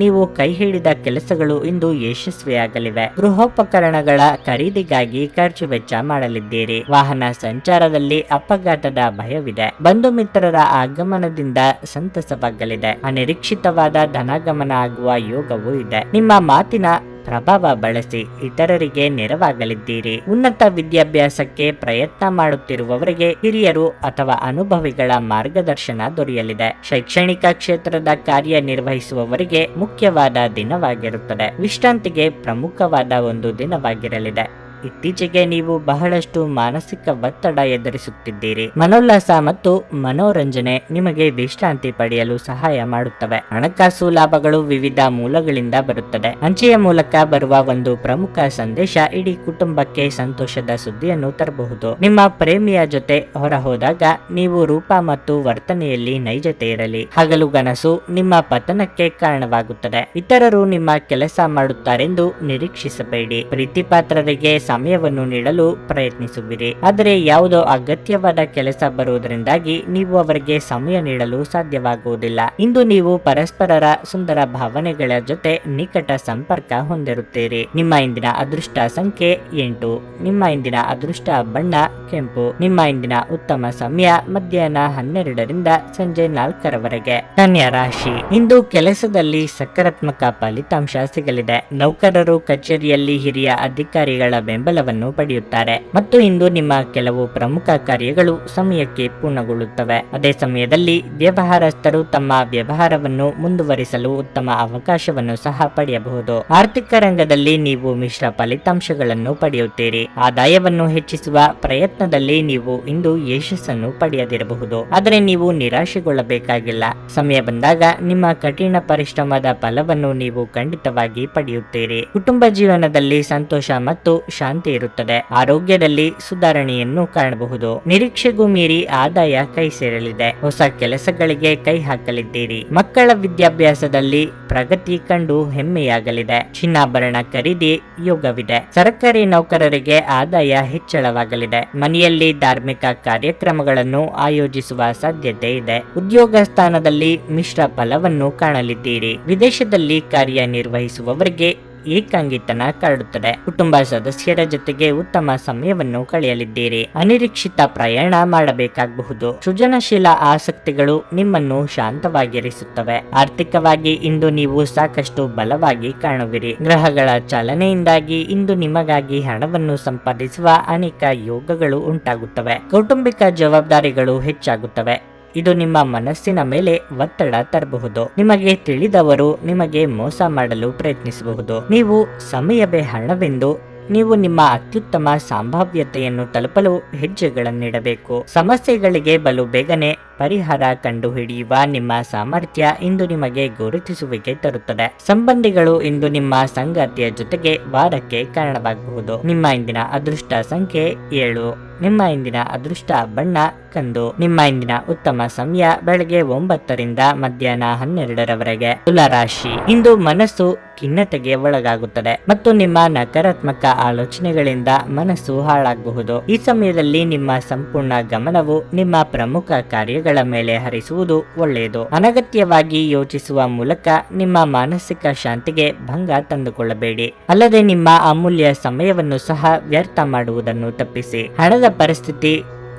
Speaker 1: ನೀವು ಕೈ ಹಿಡಿದ ಕೆಲಸಗಳು ಇಂದು ಯಶಸ್ವಿಯಾಗಲಿವೆ. ಗೃಹೋಪಕರಣಗಳ ಖರೀದಿಗಾಗಿ ಖರ್ಚು ವೆಚ್ಚ ಮಾಡಲಿದ್ದೀರಿ. ವಾಹನ ಸಂಚಾರದಲ್ಲಿ ಅಪಘಾತದ ಭಯವಿದೆ. ಬಂಧು ಮಿತ್ರರ ಆಗಮನದಿಂದ ಸಂತಸವಾಗಲಿದೆ. ಅನಿರೀಕ್ಷಿತವಾದ ಧನಾಗಮನ ಆಗುವ ಯೋಗವೂ ಇದೆ. ನಿಮ್ಮ ಮಾತಿನ ಪ್ರಭಾವ ಬಳಸಿ ಇತರರಿಗೆ ನೆರವಾಗಲಿದ್ದೀರಿ. ಉನ್ನತ ವಿದ್ಯಾಭ್ಯಾಸಕ್ಕೆ ಪ್ರಯತ್ನ ಮಾಡುತ್ತಿರುವವರಿಗೆ ಹಿರಿಯರು ಅಥವಾ ಅನುಭವಿಗಳ ಮಾರ್ಗದರ್ಶನ ದೊರೆಯಲಿದೆ. ಶೈಕ್ಷಣಿಕ ಕ್ಷೇತ್ರದ ಕಾರ್ಯನಿರ್ವಹಿಸುವವರಿಗೆ ಮುಖ್ಯವಾದ ದಿನವಾಗಿರುತ್ತದೆ. ವಿಶ್ರಾಂತಿಗೆ ಪ್ರಮುಖವಾದ ಒಂದು ದಿನವಾಗಿರಲಿದೆ. ಇತ್ತೀಚೆಗೆ ನೀವು ಬಹಳಷ್ಟು ಮಾನಸಿಕ ಒತ್ತಡ ಎದುರಿಸುತ್ತಿದ್ದೀರಿ. ಮನೋಲ್ಲಾಸ ಮತ್ತು ಮನೋರಂಜನೆ ನಿಮಗೆ ವಿಶ್ರಾಂತಿ ಪಡೆಯಲು ಸಹಾಯ ಮಾಡುತ್ತವೆ. ಹಣಕಾಸು ಲಾಭಗಳು ವಿವಿಧ ಮೂಲಗಳಿಂದ ಬರುತ್ತದೆ. ಅಂಚೆಯ ಮೂಲಕ ಬರುವ ಒಂದು ಪ್ರಮುಖ ಸಂದೇಶ ಇಡೀ ಕುಟುಂಬಕ್ಕೆ ಸಂತೋಷದ ಸುದ್ದಿಯನ್ನು ತರಬಹುದು. ನಿಮ್ಮ ಪ್ರೇಮಿಯ ಜೊತೆ ಹೊರ ಹೋದಾಗ ನೀವು ರೂಪ ಮತ್ತು ವರ್ತನೆಯಲ್ಲಿ ನೈಜತೆ ಇರಲಿ. ಹಗಲುಗನಸು ನಿಮ್ಮ ಪತನಕ್ಕೆ ಕಾರಣವಾಗುತ್ತದೆ. ಇತರರು ನಿಮ್ಮ ಕೆಲಸ ಮಾಡುತ್ತಾರೆಂದು ನಿರೀಕ್ಷಿಸಬೇಡಿ. ಪ್ರೀತಿಪಾತ್ರರಿಗೆ ಸಮಯವನ್ನು ನೀಡಲು ಪ್ರಯತ್ನಿಸುವಿರಿ. ಆದರೆ ಯಾವುದೋ ಅಗತ್ಯವಾದ ಕೆಲಸ ಬರುವುದರಿಂದಾಗಿ ನೀವು ಅವರಿಗೆ ಸಮಯ ನೀಡಲು ಸಾಧ್ಯವಾಗುವುದಿಲ್ಲ. ಇಂದು ನೀವು ಪರಸ್ಪರರ ಸುಂದರ ಭಾವನೆಗಳ ಜೊತೆ ನಿಕಟ ಸಂಪರ್ಕ ಹೊಂದಿರುತ್ತೀರಿ. ನಿಮ್ಮ ಇಂದಿನ ಅದೃಷ್ಟ ಸಂಖ್ಯೆ 8. ನಿಮ್ಮ ಇಂದಿನ ಅದೃಷ್ಟ ಬಣ್ಣ ಕೆಂಪು. ನಿಮ್ಮ ಇಂದಿನ ಉತ್ತಮ ಸಮಯ ಮಧ್ಯಾಹ್ನ 12ರಿಂದ ಸಂಜೆ 4ರವರೆಗೆ. ಕನ್ಯಾ ರಾಶಿ, ಇಂದು ಕೆಲಸದಲ್ಲಿ ಸಕಾರಾತ್ಮಕ ಫಲಿತಾಂಶ ಸಿಗಲಿದೆ. ನೌಕರರು ಕಚೇರಿಯಲ್ಲಿ ಹಿರಿಯ ಅಧಿಕಾರಿಗಳ ಬೆಂಬಲವನ್ನು ಪಡೆಯುತ್ತಾರೆ ಮತ್ತು ಇಂದು ನಿಮ್ಮ ಕೆಲವು ಪ್ರಮುಖ ಕಾರ್ಯಗಳು ಸಮಯಕ್ಕೆ ಪೂರ್ಣಗೊಳ್ಳುತ್ತವೆ. ಅದೇ ಸಮಯದಲ್ಲಿ ವ್ಯವಹಾರಸ್ಥರು ತಮ್ಮ ವ್ಯವಹಾರವನ್ನು ಮುಂದುವರಿಸಲು ಉತ್ತಮ ಅವಕಾಶವನ್ನು ಸಹ ಪಡೆಯಬಹುದು. ಆರ್ಥಿಕ ರಂಗದಲ್ಲಿ ನೀವು ಮಿಶ್ರ ಫಲಿತಾಂಶಗಳನ್ನು ಪಡೆಯುತ್ತೀರಿ. ಆದಾಯವನ್ನು ಹೆಚ್ಚಿಸುವ ಪ್ರಯತ್ನದಲ್ಲಿ ನೀವು ಇಂದು ಯಶಸ್ಸನ್ನು ಪಡೆಯದಿರಬಹುದು. ಆದರೆ ನೀವು ನಿರಾಶೆಗೊಳ್ಳಬೇಕಾಗಿಲ್ಲ. ಸಮಯ ಬಂದಾಗ ನಿಮ್ಮ ಕಠಿಣ ಪರಿಶ್ರಮದ ಫಲವನ್ನು ನೀವು ಖಂಡಿತವಾಗಿ ಪಡೆಯುತ್ತೀರಿ. ಕುಟುಂಬ ಜೀವನದಲ್ಲಿ ಸಂತೋಷ ಮತ್ತು ಶಾಂತಿ ಇರುತ್ತದೆ. ಆರೋಗ್ಯದಲ್ಲಿ ಸುಧಾರಣೆಯನ್ನು ಕಾಣಬಹುದು. ನಿರೀಕ್ಷೆಗೂ ಮೀರಿ ಆದಾಯ ಕೈ ಸೇರಲಿದೆ. ಹೊಸ ಕೆಲಸಗಳಿಗೆ ಕೈ ಹಾಕಲಿದ್ದೀರಿ. ಮಕ್ಕಳ ವಿದ್ಯಾಭ್ಯಾಸದಲ್ಲಿ ಪ್ರಗತಿ ಕಂಡು ಹೆಮ್ಮೆಯಾಗಲಿದೆ. ಚಿನ್ನಾಭರಣ ಖರೀದಿ ಯೋಗವಿದೆ. ಸರ್ಕಾರಿ ನೌಕರರಿಗೆ ಆದಾಯ ಹೆಚ್ಚಳವಾಗಲಿದೆ. ಮನೆಯಲ್ಲಿ ಧಾರ್ಮಿಕ ಕಾರ್ಯಕ್ರಮಗಳನ್ನು ಆಯೋಜಿಸುವ ಸಾಧ್ಯತೆ ಇದೆ. ಉದ್ಯೋಗ ಸ್ಥಾನದಲ್ಲಿ ಮಿಶ್ರ ಫಲವನ್ನು ಕಾಣಲಿದ್ದೀರಿ. ವಿದೇಶದಲ್ಲಿ ಕಾರ್ಯನಿರ್ವಹಿಸುವವರಿಗೆ ಏಕಾಂಗಿತನ ಕಾಡುತ್ತದೆ. ಕುಟುಂಬ ಸದಸ್ಯರ ಜೊತೆಗೆ ಉತ್ತಮ ಸಮಯವನ್ನು ಕಳೆಯಲಿದ್ದೀರಿ. ಅನಿರೀಕ್ಷಿತ ಪ್ರಯಾಣ ಮಾಡಬೇಕಾಗಬಹುದು. ಸೃಜನಶೀಲ ಆಸಕ್ತಿಗಳು ನಿಮ್ಮನ್ನು ಶಾಂತವಾಗಿರಿಸುತ್ತವೆ. ಆರ್ಥಿಕವಾಗಿ ಇಂದು ನೀವು ಸಾಕಷ್ಟು ಬಲವಾಗಿ ಕಾಣುವಿರಿ. ಗ್ರಹಗಳ ಚಾಲನೆಯಿಂದಾಗಿ ಇಂದು ನಿಮಗಾಗಿ ಹಣವನ್ನು ಸಂಪಾದಿಸುವ ಅನೇಕ ಯೋಗಗಳು ಉಂಟಾಗುತ್ತವೆ. ಕೌಟುಂಬಿಕ ಜವಾಬ್ದಾರಿಗಳು ಹೆಚ್ಚಾಗುತ್ತವೆ. ಇದು ನಿಮ್ಮ ಮನಸ್ಸಿನ ಮೇಲೆ ಒತ್ತಡ ತರಬಹುದು. ನಿಮಗೆ ತಿಳಿದವರು ನಿಮಗೆ ಮೋಸ ಮಾಡಲು ಪ್ರಯತ್ನಿಸಬಹುದು. ನೀವು ಸಮಯವೇ ಹಣವೆಂದು ನೀವು ನಿಮ್ಮ ಅತ್ಯುತ್ತಮ ಸಂಭಾವ್ಯತೆಯನ್ನು ತಲುಪಲು ಹೆಜ್ಜೆಗಳನ್ನಿಡಬೇಕು. ಸಮಸ್ಯೆಗಳಿಗೆ ಬಲು ಬೇಗನೆ ಪರಿಹಾರ ಕಂಡುಹಿಡಿಯುವ ನಿಮ್ಮ ಸಾಮರ್ಥ್ಯ ಇಂದು ನಿಮಗೆ ಗುರುತಿಸುವಿಕೆ ತರುತ್ತದೆ. ಸಂಬಂಧಿಗಳು ಇಂದು ನಿಮ್ಮ ಸಂಗಾತಿಯ ಜೊತೆಗೆ ವಾರಕ್ಕೆ ಕಾರಣವಾಗಬಹುದು. ನಿಮ್ಮ ಇಂದಿನ ಅದೃಷ್ಟ ಸಂಖ್ಯೆ 7. ನಿಮ್ಮ ಇಂದಿನ ಅದೃಷ್ಟ ಬಣ್ಣ ಕಂದು. ನಿಮ್ಮ ಇಂದಿನ ಉತ್ತಮ ಸಮಯ ಬೆಳಗ್ಗೆ 9ರಿಂದ ಮಧ್ಯಾಹ್ನ 12ರವರೆಗೆ. ತುಲಾ ರಾಶಿ, ಇಂದು ಮನಸ್ಸು ಖಿನ್ನತೆಗೆ ಒಳಗಾಗುತ್ತದೆ ಮತ್ತು ನಿಮ್ಮ ನಕಾರಾತ್ಮಕ ಆಲೋಚನೆಗಳಿಂದ ಮನಸ್ಸು ಹಾಳಾಗಬಹುದು. ಈ ಸಮಯದಲ್ಲಿ ನಿಮ್ಮ ಸಂಪೂರ್ಣ ಗಮನವು ನಿಮ್ಮ ಪ್ರಮುಖ ಕಾರ್ಯಗಳ ಮೇಲೆ ಹರಿಸುವುದು ಒಳ್ಳೆಯದು. ಅನಗತ್ಯವಾಗಿ ಯೋಚಿಸುವ ಮೂಲಕ ನಿಮ್ಮ ಮಾನಸಿಕ ಶಾಂತಿಗೆ ಭಂಗ ತಂದುಕೊಳ್ಳಬೇಡಿ. ಅಲ್ಲದೆ ನಿಮ್ಮ ಅಮೂಲ್ಯ ಸಮಯವನ್ನು ಸಹ ವ್ಯರ್ಥ ಮಾಡುವುದನ್ನು ತಪ್ಪಿಸಿ. ಹಣದ ಪರಿಸ್ಥಿತಿ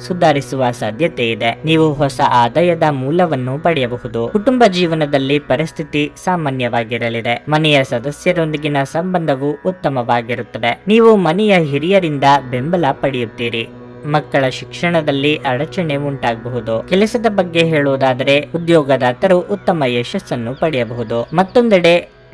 Speaker 1: ಸುಧಾರಿಸುವ ಸಾಧ್ಯತೆ ಇದೆ. ನೀವು ಹೊಸ ಆದಾಯದ ಮೂಲವನ್ನು ಪಡೆಯಬಹುದು. ಕುಟುಂಬ ಜೀವನದಲ್ಲಿ ಪರಿಸ್ಥಿತಿ ಸಾಮಾನ್ಯವಾಗಿರಲಿದೆ. ಮನೆಯ ಸದಸ್ಯರೊಂದಿಗಿನ ಸಂಬಂಧವು ಉತ್ತಮವಾಗಿರುತ್ತದೆ. ನೀವು ಮನೆಯ ಹಿರಿಯರಿಂದ ಬೆಂಬಲ ಪಡೆಯುತ್ತೀರಿ. ಮಕ್ಕಳ ಶಿಕ್ಷಣದಲ್ಲಿ ಅಡಚಣೆ ಉಂಟಾಗಬಹುದು. ಕೆಲಸದ ಬಗ್ಗೆ ಹೇಳುವುದಾದರೆ ಉದ್ಯೋಗದಾತರು ಉತ್ತಮ ಯಶಸ್ಸನ್ನು ಪಡೆಯಬಹುದು. ಮತ್ತೊಂದೆಡೆ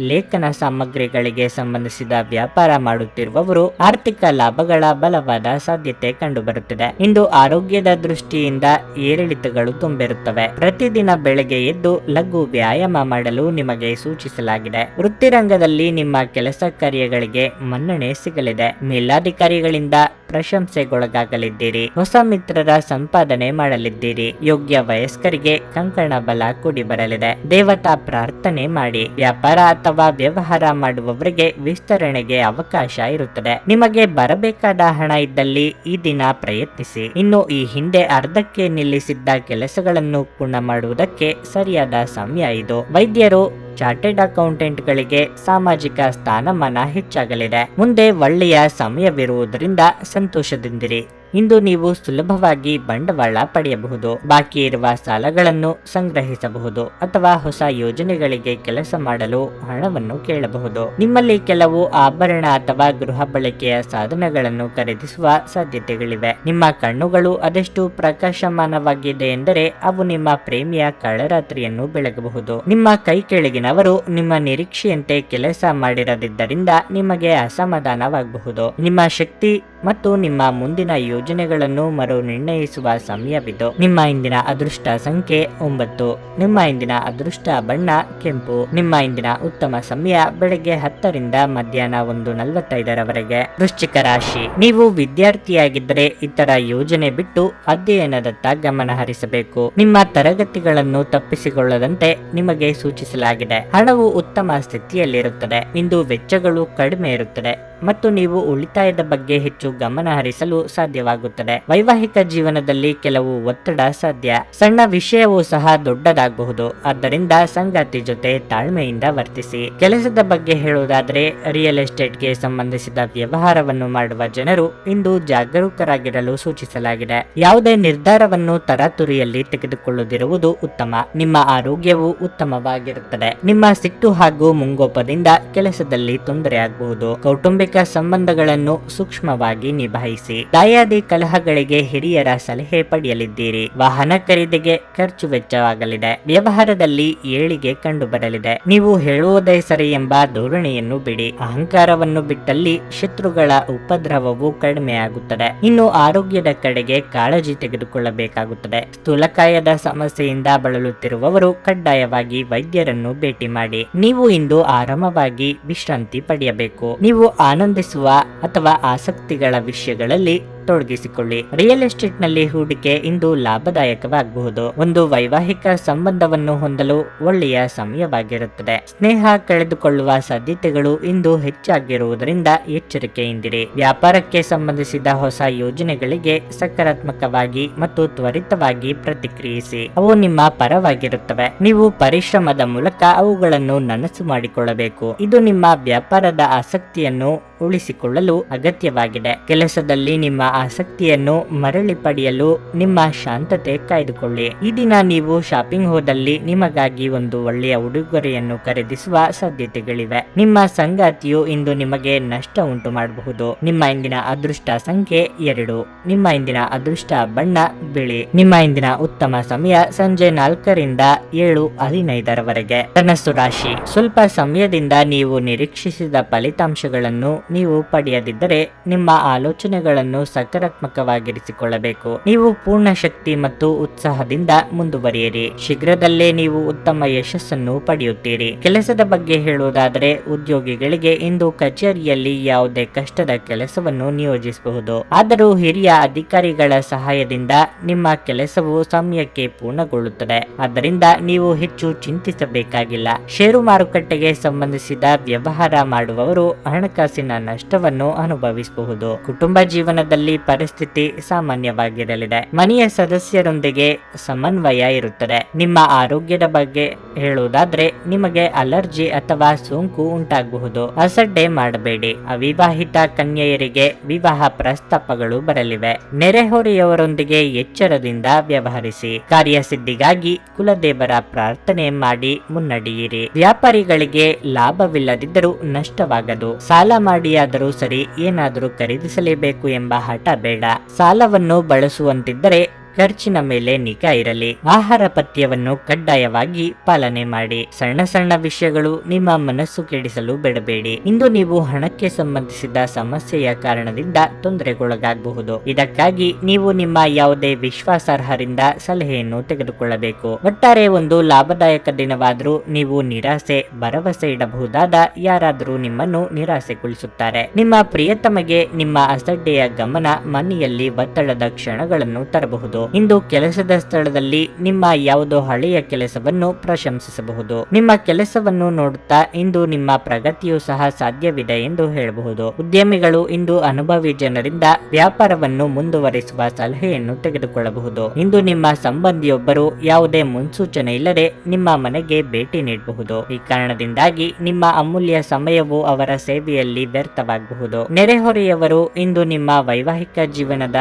Speaker 1: ಲೇಖನ ಸಾಮಗ್ರಿಗಳಿಗೆ ಸಂಬಂಧಿಸಿದ ವ್ಯಾಪಾರ ಮಾಡುತ್ತಿರುವವರು ಆರ್ಥಿಕ ಲಾಭಗಳ ಬಲವಾದ ಸಾಧ್ಯತೆ ಕಂಡುಬರುತ್ತಿದೆ. ಇಂದು ಆರೋಗ್ಯದ ದೃಷ್ಟಿಯಿಂದ ಏರಿಳಿತಗಳು ತುಂಬಿರುತ್ತವೆ. ಪ್ರತಿದಿನ ಬೆಳಗ್ಗೆ ಎದ್ದು ಲಘು ವ್ಯಾಯಾಮ ಮಾಡಲು ನಿಮಗೆ ಸೂಚಿಸಲಾಗಿದೆ. ವೃತ್ತಿರಂಗದಲ್ಲಿ ನಿಮ್ಮ ಕೆಲಸ ಕಾರ್ಯಗಳಿಗೆ ಮನ್ನಣೆ ಸಿಗಲಿದೆ. ಮೇಲಾಧಿಕಾರಿಗಳಿಂದ ಪ್ರಶಂಸೆಗೊಳಗಾಗಲಿದ್ದೀರಿ. ಹೊಸ ಮಿತ್ರರ ಸಂಪಾದನೆ ಮಾಡಲಿದ್ದೀರಿ. ಯೋಗ್ಯ ವಯಸ್ಕರಿಗೆ ಕಂಕಣ ಬಲ ಕೂಡಿ ಬರಲಿದೆ. ದೇವತಾ ಪ್ರಾರ್ಥನೆ ಮಾಡಿ. ವ್ಯಾಪಾರ ಅಥವಾ ವ್ಯವಹಾರ ಮಾಡುವವರಿಗೆ ವಿಸ್ತರಣೆಗೆ ಅವಕಾಶ ಇರುತ್ತದೆ. ನಿಮಗೆ ಬರಬೇಕಾದ ಹಣ ಇದ್ದಲ್ಲಿ ಈ ದಿನ ಪ್ರಯತ್ನಿಸಿ. ಇನ್ನು ಈ ಹಿಂದೆ ಅರ್ಧಕ್ಕೆ ನಿಲ್ಲಿಸಿದ್ದ ಕೆಲಸಗಳನ್ನು ಪೂರ್ಣ ಮಾಡುವುದಕ್ಕೆ ಸರಿಯಾದ ಸಮಯ ಇದು. ವೈದ್ಯರು, ಚಾರ್ಟೆಡ್ ಅಕೌಂಟೆಂಟ್ಗಳಿಗೆ ಸಾಮಾಜಿಕ ಸ್ಥಾನಮಾನ ಹೆಚ್ಚಾಗಲಿದೆ. ಮುಂದೆ ಒಳ್ಳೆಯ ಸಮಯವಿರುವುದರಿಂದ ಸಂತೋಷದಿಂದಿರಿ. ಇಂದು ನೀವು ಸುಲಭವಾಗಿ ಬಂಡವಾಳ ಪಡೆಯಬಹುದು. ಬಾಕಿ ಇರುವ ಸಾಲಗಳನ್ನು ಸಂಗ್ರಹಿಸಬಹುದು ಅಥವಾ ಹೊಸ ಯೋಜನೆಗಳಿಗೆ ಕೆಲಸ ಮಾಡಲು ಹಣವನ್ನು ಕೇಳಬಹುದು. ನಿಮ್ಮಲ್ಲಿ ಕೆಲವು ಆಭರಣ ಅಥವಾ ಗೃಹ ಬಳಕೆಯ ಸಾಧನಗಳನ್ನು ಖರೀದಿಸುವ ಸಾಧ್ಯತೆಗಳಿವೆ. ನಿಮ್ಮ ಕಣ್ಣುಗಳು ಅದೆಷ್ಟು ಪ್ರಕಾಶಮಾನವಾಗಿದೆ ಎಂದರೆ ಅವು ನಿಮ್ಮ ಪ್ರೇಮಿಯ ಕಳ್ಳರಾತ್ರಿಯನ್ನು ಬೆಳಗಬಹುದು. ನಿಮ್ಮ ಕೈ ಕೆಳಗಿನವರು ನಿಮ್ಮ ನಿರೀಕ್ಷೆಯಂತೆ ಕೆಲಸ ಮಾಡಿರದಿದ್ದರಿಂದ ನಿಮಗೆ ಅಸಮಾಧಾನವಾಗಬಹುದು. ನಿಮ್ಮ ಶಕ್ತಿ ಮತ್ತು ನಿಮ್ಮ ಮುಂದಿನ ಯೋಜನೆಗಳನ್ನು ಮರು ನಿರ್ಣಯಿಸುವ ಸಮಯವಿದು. ನಿಮ್ಮ ಇಂದಿನ ಅದೃಷ್ಟ ಸಂಖ್ಯೆ 9. ನಿಮ್ಮ ಇಂದಿನ ಅದೃಷ್ಟ ಬಣ್ಣ ಕೆಂಪು. ನಿಮ್ಮ ಇಂದಿನ ಉತ್ತಮ ಸಮಯ ಬೆಳಗ್ಗೆ 10 ರಿಂದ ಮಧ್ಯಾಹ್ನ 1:45 ವೃಶ್ಚಿಕ ರಾಶಿ. ನೀವು ವಿದ್ಯಾರ್ಥಿಯಾಗಿದ್ದರೆ ಇತರ ಯೋಜನೆ ಬಿಟ್ಟು ಅಧ್ಯಯನದತ್ತ ಗಮನ ಹರಿಸಬೇಕು. ನಿಮ್ಮ ತರಗತಿಗಳನ್ನು ತಪ್ಪಿಸಿಕೊಳ್ಳದಂತೆ ನಿಮಗೆ ಸೂಚಿಸಲಾಗಿದೆ. ಹಣವು ಉತ್ತಮ ಸ್ಥಿತಿಯಲ್ಲಿರುತ್ತದೆ. ಇಂದು ವೆಚ್ಚಗಳು ಕಡಿಮೆ ಇರುತ್ತದೆ ಮತ್ತು ನೀವು ಉಳಿತಾಯದ ಬಗ್ಗೆ ಹೆಚ್ಚು ಗಮನ ಹರಿಸಲು ಸಾಧ್ಯವಾಗುತ್ತದೆ. ವೈವಾಹಿಕ ಜೀವನದಲ್ಲಿ ಕೆಲವು ಒತ್ತಡ ಸಾಧ್ಯ. ಸಣ್ಣ ವಿಷಯವೂ ಸಹ ದೊಡ್ಡದಾಗಬಹುದು. ಆದ್ದರಿಂದ ಸಂಗಾತಿ ಜೊತೆ ತಾಳ್ಮೆಯಿಂದ ವರ್ತಿಸಿ. ಕೆಲಸದ ಬಗ್ಗೆ ಹೇಳುವುದಾದರೆ ರಿಯಲ್ ಎಸ್ಟೇಟ್ಗೆ ಸಂಬಂಧಿಸಿದ ವ್ಯವಹಾರವನ್ನು ಮಾಡುವ ಜನರು ಇಂದು ಜಾಗರೂಕರಾಗಿರಲು ಸೂಚಿಸಲಾಗಿದೆ. ಯಾವುದೇ ನಿರ್ಧಾರವನ್ನು ತರಾತುರಿಯಲ್ಲಿ ತೆಗೆದುಕೊಳ್ಳದಿರುವುದು ಉತ್ತಮ. ನಿಮ್ಮ ಆರೋಗ್ಯವು ಉತ್ತಮವಾಗಿರುತ್ತದೆ. ನಿಮ್ಮ ಸಿಟ್ಟು ಹಾಗೂ ಮುಂಗೋಪದಿಂದ ಕೆಲಸದಲ್ಲಿ ತೊಂದರೆಯಾಗಬಹುದು. ಕೌಟುಂಬಿಕ ಸಂಬಂಧಗಳನ್ನು ಸೂಕ್ಷ್ಮವಾಗಿ ನಿಭಾಯಿಸಿ. ದಾಯಾದಿ ಕಲಹಗಳಿಗೆ ಹಿರಿಯರ ಸಲಹೆ ಪಡೆಯಲಿದ್ದೀರಿ. ವಾಹನ ಖರೀದಿಗೆ ಖರ್ಚು ವೆಚ್ಚವಾಗಲಿದೆ. ವ್ಯವಹಾರದಲ್ಲಿ ಏಳಿಗೆ ಕಂಡುಬರಲಿದೆ. ನೀವು ಹೇಳುವುದೇ ಸರಿ ಎಂಬ ಧೋರಣೆಯನ್ನು ಬಿಡಿ. ಅಹಂಕಾರವನ್ನು ಬಿಟ್ಟಲ್ಲಿ ಶತ್ರುಗಳ ಉಪದ್ರವವು ಕಡಿಮೆಯಾಗುತ್ತದೆ. ಇನ್ನು ಆರೋಗ್ಯದ ಕಡೆಗೆ ಕಾಳಜಿ ತೆಗೆದುಕೊಳ್ಳಬೇಕಾಗುತ್ತದೆ. ಸ್ಥೂಲಕಾಯದ ಸಮಸ್ಯೆಯಿಂದ ಬಳಲುತ್ತಿರುವವರು ಕಡ್ಡಾಯವಾಗಿ ವೈದ್ಯರನ್ನು ಭೇಟಿ ಮಾಡಿ. ನೀವು ಇಂದು ಆರಾಮವಾಗಿ ವಿಶ್ರಾಂತಿ ಪಡೆಯಬೇಕು. ನೀವು ಆನಂದಿಸುವ ಅಥವಾ ಆಸಕ್ತಿಗಳ ವಿಷಯಗಳಲ್ಲಿ ತೊಡಗಿಸಿಕೊಳ್ಳಿ. ರಿಯಲ್ ಎಸ್ಟೇಟ್ ನಲ್ಲಿ ಹೂಡಿಕೆ ಇಂದು ಲಾಭದಾಯಕವಾಗಬಹುದು. ಒಂದು ವೈವಾಹಿಕ ಸಂಬಂಧವನ್ನು ಹೊಂದಲು ಒಳ್ಳೆಯ ಸಮಯವಾಗಿರುತ್ತದೆ. ಸ್ನೇಹ ಕಳೆದುಕೊಳ್ಳುವ ಸಾಧ್ಯತೆಗಳು ಇಂದು ಹೆಚ್ಚಾಗಿರುವುದರಿಂದ ಎಚ್ಚರಿಕೆಯಿಂದಿರಿ. ವ್ಯಾಪಾರಕ್ಕೆ ಸಂಬಂಧಿಸಿದ ಹೊಸ ಯೋಜನೆಗಳಿಗೆ ಸಕಾರಾತ್ಮಕವಾಗಿ ಮತ್ತು ತ್ವರಿತವಾಗಿ ಪ್ರತಿಕ್ರಿಯಿಸಿ. ಅವು ನಿಮ್ಮ ಪರವಾಗಿರುತ್ತವೆ. ನೀವು ಪರಿಶ್ರಮದ ಮೂಲಕ ಅವುಗಳನ್ನು ನನಸು ಮಾಡಿಕೊಳ್ಳಬೇಕು. ಇದು ನಿಮ್ಮ ವ್ಯಾಪಾರದ ಆಸಕ್ತಿಯನ್ನು ಉಳಿಸಿಕೊಳ್ಳಲು ಅಗತ್ಯವಾಗಿದೆ. ಕೆಲಸದಲ್ಲಿ ನಿಮ್ಮ ಆಸಕ್ತಿಯನ್ನು ಮರಳಿ ಪಡೆಯಲು ನಿಮ್ಮ ಶಾಂತತೆ ಕಾಯ್ದುಕೊಳ್ಳಿ. ಈ ದಿನ ನೀವು ಶಾಪಿಂಗ್ ಹೋದಲ್ಲಿ ನಿಮಗಾಗಿ ಒಂದು ಒಳ್ಳೆಯ ಉಡುಗೊರೆಯನ್ನು ಖರೀದಿಸುವ ಸಾಧ್ಯತೆಗಳಿವೆ. ನಿಮ್ಮ ಸಂಗಾತಿಯು ಇಂದು ನಿಮಗೆ ನಷ್ಟ ಉಂಟು ಮಾಡಬಹುದು. ನಿಮ್ಮ ಇಂದಿನ ಅದೃಷ್ಟ ಸಂಖ್ಯೆ 2. ನಿಮ್ಮ ಇಂದಿನ ಅದೃಷ್ಟ ಬಣ್ಣ ಬಿಳಿ. ನಿಮ್ಮ ಇಂದಿನ ಉತ್ತಮ ಸಮಯ ಸಂಜೆ 4 ರಿಂದ 7:15 ಧನಸ್ಸು ರಾಶಿ. ಸ್ವಲ್ಪ ಸಮಯದಿಂದ ನೀವು ನಿರೀಕ್ಷಿಸಿದ ಫಲಿತಾಂಶಗಳನ್ನು ನೀವು ಪಡೆಯದಿದ್ದರೆ ನಿಮ್ಮ ಆಲೋಚನೆಗಳನ್ನು ಸಕಾರಾತ್ಮಕವಾಗಿರಿಸಿಕೊಳ್ಳಬೇಕು. ನೀವು ಪೂರ್ಣ ಶಕ್ತಿ ಮತ್ತು ಉತ್ಸಾಹದಿಂದ ಮುಂದುವರಿಯಿರಿ. ಶೀಘ್ರದಲ್ಲೇ ನೀವು ಉತ್ತಮ ಯಶಸ್ಸನ್ನು ಪಡೆಯುತ್ತೀರಿ. ಕೆಲಸದ ಬಗ್ಗೆ ಹೇಳುವುದಾದರೆ ಉದ್ಯೋಗಿಗಳಿಗೆ ಇಂದು ಕಚೇರಿಯಲ್ಲಿ ಯಾವುದೇ ಕಷ್ಟದ ಕೆಲಸವನ್ನು ನಿಯೋಜಿಸಬಹುದು. ಆದರೂ ಹಿರಿಯ ಅಧಿಕಾರಿಗಳ ಸಹಾಯದಿಂದ ನಿಮ್ಮ ಕೆಲಸವು ಸಮಯಕ್ಕೆ ಪೂರ್ಣಗೊಳ್ಳುತ್ತದೆ. ಆದ್ದರಿಂದ ನೀವು ಹೆಚ್ಚು ಚಿಂತಿಸಬೇಕಾಗಿಲ್ಲ. ಷೇರು ಮಾರುಕಟ್ಟೆಗೆ ಸಂಬಂಧಿಸಿದ ವ್ಯವಹಾರ ಮಾಡುವವರು ಹಣಕಾಸಿನ ನಷ್ಟವನ್ನು ಅನುಭವಿಸಬಹುದು. ಕುಟುಂಬ ಜೀವನದಲ್ಲಿ ಪರಿಸ್ಥಿತಿ ಸಾಮಾನ್ಯವಾಗಿರಲಿದೆ. ಮನೆಯ ಸದಸ್ಯರೊಂದಿಗೆ ಸಮನ್ವಯ ಇರುತ್ತದೆ. ನಿಮ್ಮ ಆರೋಗ್ಯದ ಬಗ್ಗೆ ಹೇಳುವುದಾದ್ರೆ ನಿಮಗೆ ಅಲರ್ಜಿ ಅಥವಾ ಸೋಂಕು ಉಂಟಾಗಬಹುದು. ಅಸಡ್ಡೆ ಮಾಡಬೇಡಿ. ಅವಿವಾಹಿತ ಕನ್ಯೆಯರಿಗೆ ವಿವಾಹ ಪ್ರಸ್ತಾಪಗಳು ಬರಲಿವೆ. ನೆರೆಹೊರೆಯವರೊಂದಿಗೆ ಎಚ್ಚರದಿಂದ ವ್ಯವಹರಿಸಿ. ಕಾರ್ಯಸಿದ್ಧಿಗಾಗಿ ಕುಲದೇವರ ಪ್ರಾರ್ಥನೆ ಮಾಡಿ ಮುನ್ನಡೆಯಿರಿ. ವ್ಯಾಪಾರಿಗಳಿಗೆ ಲಾಭವಿಲ್ಲದಿದ್ದರೂ ನಷ್ಟವಾಗದು. ಸಾಲ ಮಾಡಿಯಾದರೂ ಸರಿ ಏನಾದರೂ ಖರೀದಿಸಲೇಬೇಕು ಎಂಬ ಹಠ ಬೇಡ. ಸಾಲವನ್ನು ಬಳಸುವಂತಿದ್ದರೆ ಖರ್ಚಿನ ಮೇಲೆ ನಿಗಾ ಇರಲಿ. ಆಹಾರ ಪಥ್ಯವನ್ನು ಕಡ್ಡಾಯವಾಗಿ ಪಾಲನೆ ಮಾಡಿ. ಸಣ್ಣ ಸಣ್ಣ ವಿಷಯಗಳು ನಿಮ್ಮ ಮನಸ್ಸು ಕೆಡಿಸಲು ಬಿಡಬೇಡಿ. ಇಂದು ನೀವು ಹಣಕ್ಕೆ ಸಂಬಂಧಿಸಿದ ಸಮಸ್ಯೆಯ ಕಾರಣದಿಂದ ತೊಂದರೆಗೊಳಗಾಗಬಹುದು. ಇದಕ್ಕಾಗಿ ನೀವು ನಿಮ್ಮ ಯಾವುದೇ ವಿಶ್ವಾಸಾರ್ಹರಿಂದ ಸಲಹೆಯನ್ನು ತೆಗೆದುಕೊಳ್ಳಬೇಕು. ಒಟ್ಟಾರೆ ಒಂದು ಲಾಭದಾಯಕ ದಿನವಾದರೂ ನೀವು ನಿರಾಸೆ ಭರವಸೆ ಇಡಬಹುದಾದ ಯಾರಾದರೂ ನಿಮ್ಮನ್ನು ನಿರಾಸೆಗೊಳಿಸುತ್ತಾರೆ. ನಿಮ್ಮ ಪ್ರಿಯತಮಗೆ ನಿಮ್ಮ ಅಸಡ್ಡೆಯ ಗಮನ ಮನೆಯಲ್ಲಿ ಒತ್ತಡದ ಕ್ಷಣಗಳನ್ನು ತರಬಹುದು. ಇಂದು ಕೆಲಸದ ಸ್ಥಳದಲ್ಲಿ ನಿಮ್ಮ ಯಾವುದೋ ಹಳೆಯ ಕೆಲಸವನ್ನು ಪ್ರಶಂಸಿಸಬಹುದು. ನಿಮ್ಮ ಕೆಲಸವನ್ನು ನೋಡುತ್ತಾ ಇಂದು ನಿಮ್ಮ ಪ್ರಗತಿಯೂ ಸಹ ಸಾಧ್ಯವಿದೆ ಎಂದು ಹೇಳಬಹುದು. ಉದ್ಯಮಿಗಳು ಇಂದು ಅನುಭವಿ ಜನರಿಂದ ವ್ಯಾಪಾರವನ್ನು ಮುಂದುವರಿಸುವ ಸಲಹೆಯನ್ನು ತೆಗೆದುಕೊಳ್ಳಬಹುದು. ಇಂದು ನಿಮ್ಮ ಸಂಬಂಧಿಯೊಬ್ಬರು ಯಾವುದೇ ಮುನ್ಸೂಚನೆ ಇಲ್ಲದೆ ನಿಮ್ಮ ಮನೆಗೆ ಭೇಟಿ ನೀಡಬಹುದು. ಈ ಕಾರಣದಿಂದಾಗಿ ನಿಮ್ಮ ಅಮೂಲ್ಯ ಸಮಯವು ಅವರ ಸೇವೆಯಲ್ಲಿ ವ್ಯರ್ಥವಾಗಬಹುದು. ನೆರೆಹೊರೆಯವರು ಇಂದು ನಿಮ್ಮ ವೈವಾಹಿಕ ಜೀವನದ